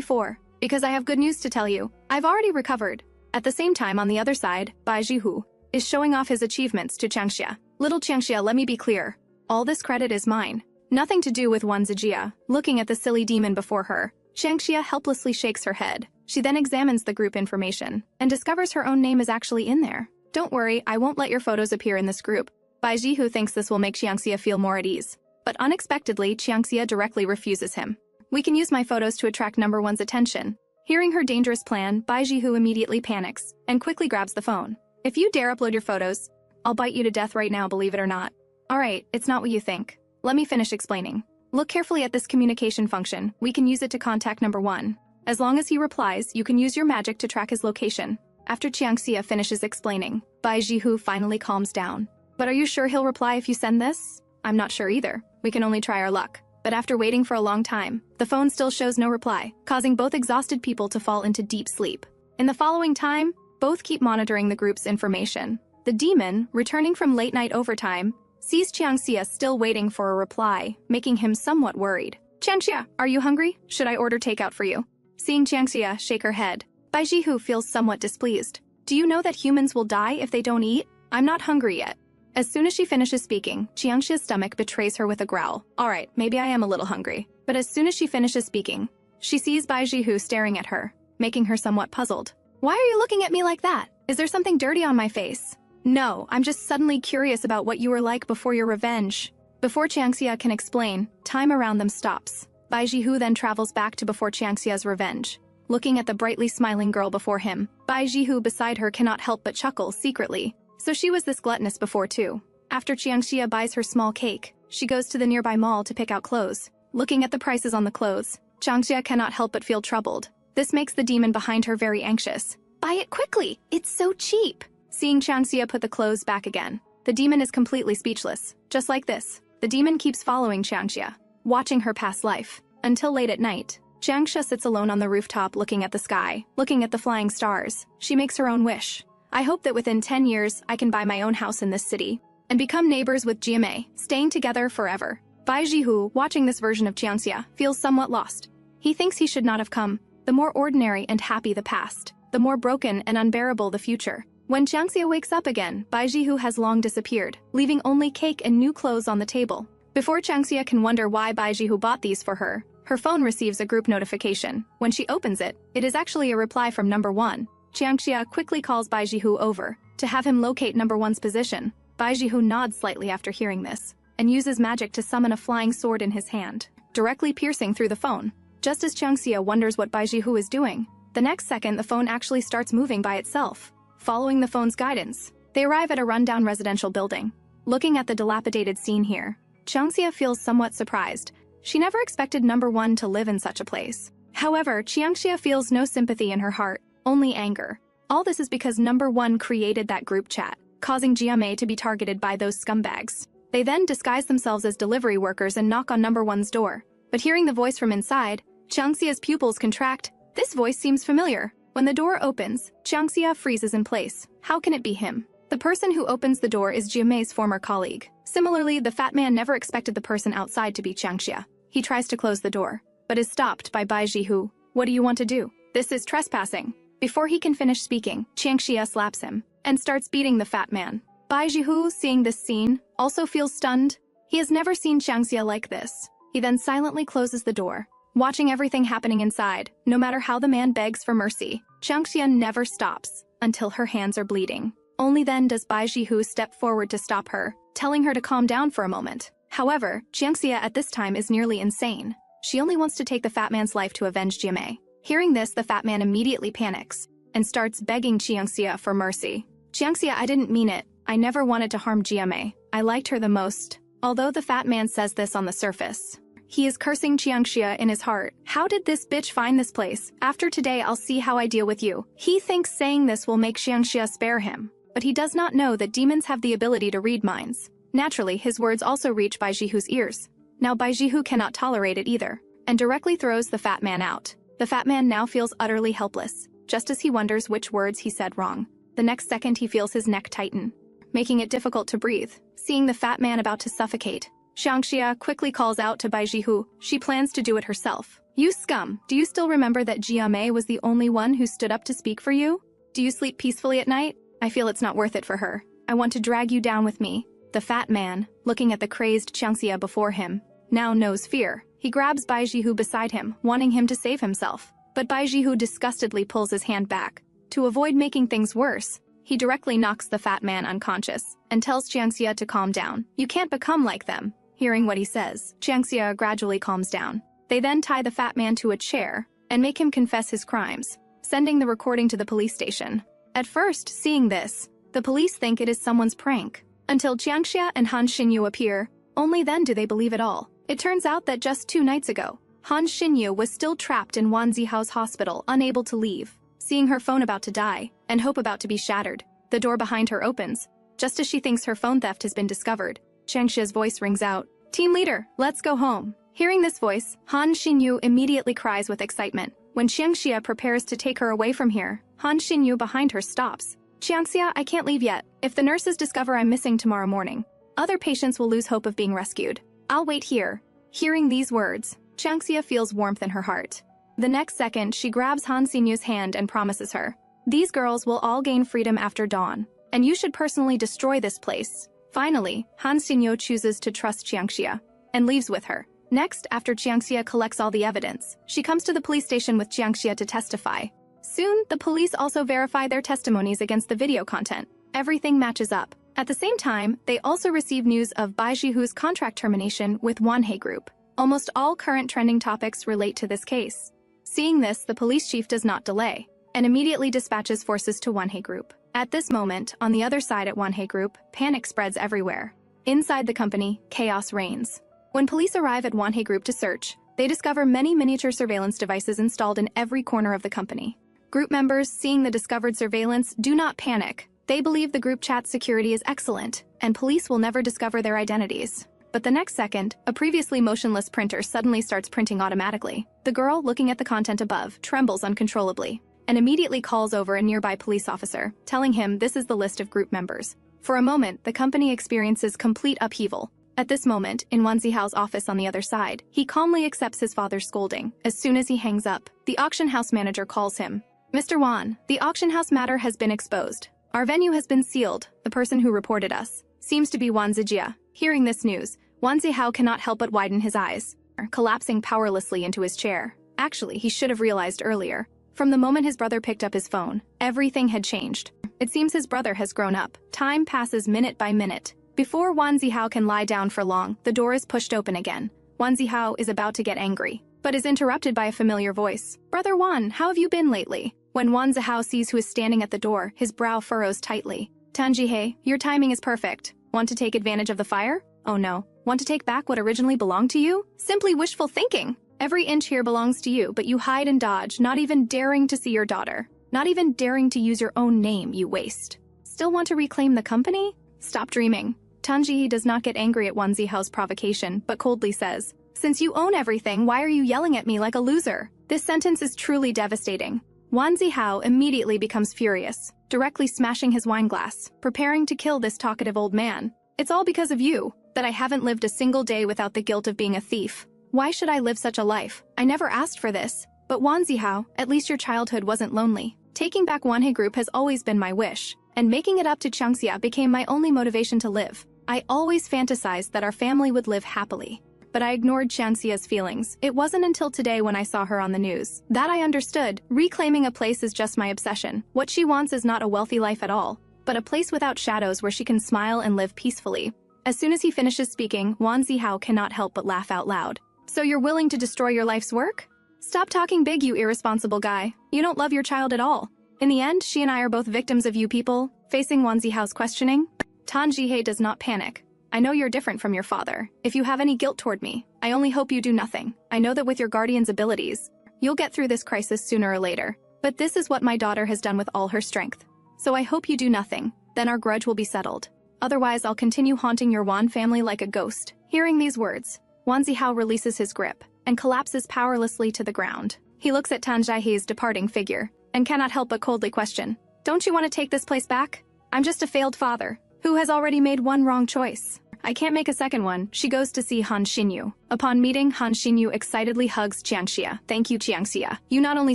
for? Because I have good news to tell you. I've already recovered. At the same time, on the other side, Bai Zhihou is showing off his achievements to Qianxia. Little Qianxia, let me be clear. All this credit is mine. Nothing to do with Wan Zijia. Looking at the silly demon before her, Qianxia helplessly shakes her head. She then examines the group information and discovers her own name is actually in there. Don't worry, I won't let your photos appear in this group. Bai Zhihou thinks this will make Qianxia feel more at ease. But unexpectedly, Qianxia directly refuses him. We can use my photos to attract number one's attention. Hearing her dangerous plan, Bai Zhihou immediately panics and quickly grabs the phone. If you dare upload your photos, I'll bite you to death right now, believe it or not. Alright, it's not what you think. Let me finish explaining. Look carefully at this communication function. We can use it to contact number one. As long as he replies, you can use your magic to track his location. After Qianxia finishes explaining, Bai Zhihou finally calms down. But are you sure he'll reply if you send this? I'm not sure either. We can only try our luck. But after waiting for a long time, the phone still shows no reply, causing both exhausted people to fall into deep sleep. In the following time, both keep monitoring the group's information. The demon, returning from late-night overtime, sees Qianxia still waiting for a reply, making him somewhat worried. Qianxia, are you hungry? Should I order takeout for you? Seeing Qianxia shake her head, Bai Zhihou feels somewhat displeased. Do you know that humans will die if they don't eat? I'm not hungry yet. As soon as she finishes speaking, Qianxia's stomach betrays her with a growl. Alright, maybe I am a little hungry. But as soon as she finishes speaking, she sees Bai Zhihou staring at her, making her somewhat puzzled. Why are you looking at me like that? Is there something dirty on my face? No, I'm just suddenly curious about what you were like before your revenge. Before Qianxia can explain, time around them stops. Bai Bai Zhihou then travels back to before Qianxia's revenge. Looking at the brightly smiling girl before him, Bai Zhihou beside her cannot help but chuckle secretly. So she was this gluttonous before too. After Qianxia buys her small cake, she goes to the nearby mall to pick out clothes. Looking at the prices on the clothes, Qianxia cannot help but feel troubled. This makes the demon behind her very anxious. Buy it quickly! It's so cheap! Seeing Qianxia put the clothes back again, the demon is completely speechless. Just like this, the demon keeps following Qianxia, watching her past life. Until late at night, Qianxia sits alone on the rooftop looking at the sky, looking at the flying stars. She makes her own wish. I hope that within 10 years I can buy my own house in this city and become neighbors with Jiamei, staying together forever. Bai Zhihou, watching this version of Qianxia, feels somewhat lost. He thinks he should not have come. The more ordinary and happy the past, the more broken and unbearable the future. When Qianxia wakes up again, Bai Zhihou has long disappeared, leaving only cake and new clothes on the table. Before Qianxia can wonder why Bai Zhihou bought these for her, her phone receives a group notification. When she opens it, it is actually a reply from number 1. Qianxia quickly calls Bai Zhihou over to have him locate number 1's position. Bai Zhihou nods slightly after hearing this and uses magic to summon a flying sword in his hand, directly piercing through the phone. Just as Qianxia wonders what Bai Zhihou is doing, the next second the phone actually starts moving by itself. Following the phone's guidance, they arrive at a rundown residential building. Looking at the dilapidated scene here, Qianxia feels somewhat surprised. She never expected number 1 to live in such a place. However, Qianxia feels no sympathy in her heart, only anger. All this is because number 1 created that group chat, causing Jiamei to be targeted by those scumbags. They then disguise themselves as delivery workers and knock on number 1's door. But hearing the voice from inside, Qianxia's pupils contract. This voice seems familiar. When the door opens, Qianxia freezes in place. How can it be him? The person who opens the door is Jiamei's former colleague. Similarly, the fat man never expected the person outside to be Qianxia. He tries to close the door, but is stopped by Bai Zhihou. What do you want to do? This is trespassing. Before he can finish speaking, Qianxia slaps him and starts beating the fat man. Bai Zhihou, seeing this scene, also feels stunned. He has never seen Qianxia like this. He then silently closes the door, watching everything happening inside. No matter how the man begs for mercy, Qianxia never stops until her hands are bleeding. Only then does Bai Zhihou step forward to stop her, telling her to calm down for a moment. However, Qianxia at this time is nearly insane. She only wants to take the fat man's life to avenge Jiamei. Hearing this, the fat man immediately panics and starts begging Qianxia for mercy. Qianxia, I didn't mean it. I never wanted to harm Jiamei. I liked her the most. Although the fat man says this on the surface, he is cursing Qianxia in his heart. How did this bitch find this place? After today, I'll see how I deal with you. He thinks saying this will make Qianxia spare him, but he does not know that demons have the ability to read minds. Naturally, his words also reach Bai Zhihou's ears. Now Bai Zhihou cannot tolerate it either, and directly throws the fat man out. The fat man now feels utterly helpless, just as he wonders which words he said wrong. The next second he feels his neck tighten, making it difficult to breathe. Seeing the fat man about to suffocate, Qianxia quickly calls out to Bai Zhihou. She plans to do it herself. You scum, do you still remember that Jiamei was the only one who stood up to speak for you? Do you sleep peacefully at night? I feel it's not worth it for her. I want to drag you down with me. The fat man, looking at the crazed Qianxia before him, now knows fear. He grabs Bai Zhihou beside him, wanting him to save himself. But Bai Zhihou disgustedly pulls his hand back. To avoid making things worse, he directly knocks the fat man unconscious and tells Qianxia to calm down. You can't become like them. Hearing what he says, Qianxia gradually calms down. They then tie the fat man to a chair and make him confess his crimes, sending the recording to the police station. At first, seeing this, the police think it is someone's prank, until Qianxia and Han Xinyu appear. Only then do they believe it all. It turns out that just 2 nights ago, Han Xinyu was still trapped in Wan Zihou's hospital, unable to leave. Seeing her phone about to die, and hope about to be shattered, the door behind her opens. Just as she thinks her phone theft has been discovered, Qianxia's voice rings out. Team leader, let's go home. Hearing this voice, Han Xinyu immediately cries with excitement. When Qianxia prepares to take her away from here, Han Xinyu behind her stops. Qianxia, I can't leave yet. If the nurses discover I'm missing tomorrow morning, other patients will lose hope of being rescued. I'll wait here. Hearing these words, Qianxia feels warmth in her heart. The next second, she grabs Han Xinyu's hand and promises her, these girls will all gain freedom after dawn, and you should personally destroy this place. Finally, Han Xinyu chooses to trust Qianxia and leaves with her. Next, after Qianxia collects all the evidence, she comes to the police station with Qianxia to testify. Soon, the police also verify their testimonies against the video content. Everything matches up. At the same time, they also receive news of Bai Zhihou's contract termination with Wanhei Group. Almost all current trending topics relate to this case. Seeing this, the police chief does not delay and immediately dispatches forces to Wanhei Group. At this moment, on the other side at Wanhei Group, panic spreads everywhere. Inside the company, chaos reigns. When police arrive at Wanhei Group to search, they discover many miniature surveillance devices installed in every corner of the company. Group members, seeing the discovered surveillance, do not panic. They believe the group chat security is excellent, and police will never discover their identities. But the next second, a previously motionless printer suddenly starts printing automatically. The girl, looking at the content above, trembles uncontrollably and immediately calls over a nearby police officer, telling him this is the list of group members. For a moment, the company experiences complete upheaval. At this moment, in Wan Zihou's office on the other side, he calmly accepts his father's scolding. As soon as he hangs up, the auction house manager calls him. Mr. Wan, the auction house matter has been exposed. Our venue has been sealed. The person who reported us seems to be Wan Zijia. Hearing this news, Wan Zihou cannot help but widen his eyes, collapsing powerlessly into his chair. Actually, he should have realized earlier. From the moment his brother picked up his phone, everything had changed. It seems his brother has grown up. Time passes minute by minute. Before Wan Zihou can lie down for long, the door is pushed open again. Wan Zihou is about to get angry, but is interrupted by a familiar voice. Brother Wan, how have you been lately? When Wan Zihou sees who is standing at the door, his brow furrows tightly. Tanjihei, your timing is perfect. Want to take advantage of the fire? Oh no. Want to take back what originally belonged to you? Simply wishful thinking. Every inch here belongs to you, but you hide and dodge, not even daring to see your daughter. Not even daring to use your own name, you waste. Still want to reclaim the company? Stop dreaming. Tanjihei does not get angry at Wan Zihou's provocation, but coldly says, since you own everything, why are you yelling at me like a loser? This sentence is truly devastating. Wan Zihou immediately becomes furious, directly smashing his wine glass, preparing to kill this talkative old man. It's all because of you, that I haven't lived a single day without the guilt of being a thief. Why should I live such a life? I never asked for this. But Wan Zihou, at least your childhood wasn't lonely. Taking back Wanhei Group has always been my wish, and making it up to Qianxia became my only motivation to live. I always fantasized that our family would live happily. But I ignored Qianxia's feelings. It wasn't until today when I saw her on the news that I understood. Reclaiming a place is just my obsession. What she wants is not a wealthy life at all, but a place without shadows where she can smile and live peacefully. As soon as he finishes speaking, Wan Zihou cannot help but laugh out loud. So you're willing to destroy your life's work? Stop talking big, you irresponsible guy. You don't love your child at all. In the end, she and I are both victims of you people. Facing Wan Zihou's questioning, Tanjihei does not panic. I know you're different from your father. If you have any guilt toward me, I only hope you do nothing. I know that with your guardian's abilities, you'll get through this crisis sooner or later. But this is what my daughter has done with all her strength. So I hope you do nothing. Then our grudge will be settled. Otherwise, I'll continue haunting your Wan family like a ghost. Hearing these words, Wan Zihou releases his grip and collapses powerlessly to the ground. He looks at Tanjihei's departing figure and cannot help but coldly question, don't you want to take this place back? I'm just a failed father who has already made one wrong choice. I can't make a second one. She goes to see Han Xinyu. Upon meeting, Han Xinyu excitedly hugs Qianxia. Thank you, Qianxia. You not only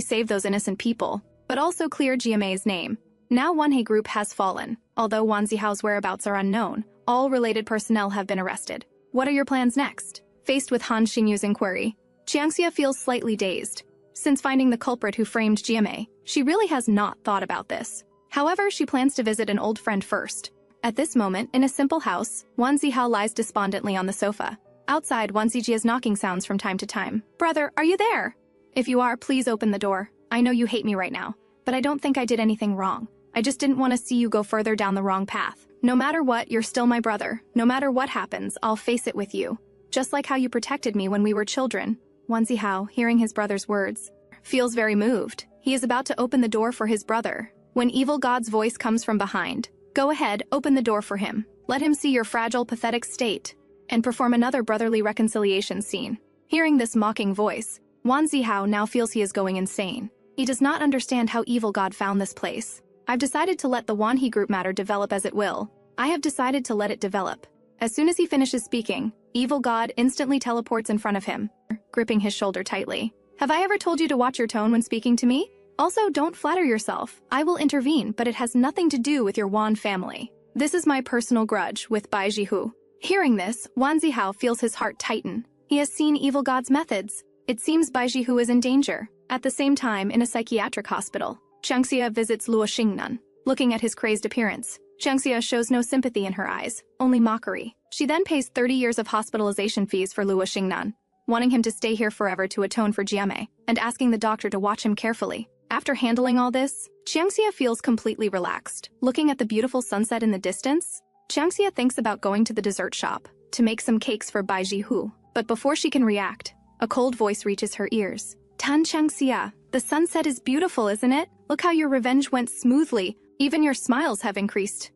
saved those innocent people, but also cleared Jiamei's name. Now Wanhei Group has fallen. Although Wan Zihou's whereabouts are unknown, all related personnel have been arrested. What are your plans next? Faced with Han Xinyu's inquiry, Qianxia feels slightly dazed. Since finding the culprit who framed Jiamei, she really has not thought about this. However, she plans to visit an old friend first. At this moment, in a simple house, Wan Zihou lies despondently on the sofa. Outside, Wan Zijia's knocking sounds from time to time. Brother, are you there? If you are, please open the door. I know you hate me right now, but I don't think I did anything wrong. I just didn't want to see you go further down the wrong path. No matter what, you're still my brother. No matter what happens, I'll face it with you. Just like how you protected me when we were children. Wan Zihou, hearing his brother's words, feels very moved. He is about to open the door for his brother, when Evil God's voice comes from behind. Go ahead, open the door for him. Let him see your fragile, pathetic state, and perform another brotherly reconciliation scene. Hearing this mocking voice, Wan Zihou now feels he is going insane. He does not understand how Evil God found this place. I've decided to let the Wanhei Group matter develop as it will. I have decided to let it develop. As soon as he finishes speaking, Evil God instantly teleports in front of him, gripping his shoulder tightly. Have I ever told you to watch your tone when speaking to me? Also, don't flatter yourself. I will intervene, but it has nothing to do with your Wan family. This is my personal grudge with Bai Zhihou. Hearing this, Wan Zihou feels his heart tighten. He has seen Evil God's methods. It seems Bai Zhihou is in danger. At the same time, in a psychiatric hospital, Qianxia visits Luo Xingnan. Looking at his crazed appearance, Qianxia shows no sympathy in her eyes, only mockery. She then pays 30 years of hospitalization fees for Luo Xingnan. wanting him to stay here forever to atone for Jiamei, and asking the doctor to watch him carefully. After handling all this, Qianxia feels completely relaxed. Looking at the beautiful sunset in the distance, Qianxia thinks about going to the dessert shop to make some cakes for Bai Zhihou. But before she can react, a cold voice reaches her ears. Tan Qianxia, the sunset is beautiful, isn't it? Look how your revenge went smoothly. Even your smiles have increased.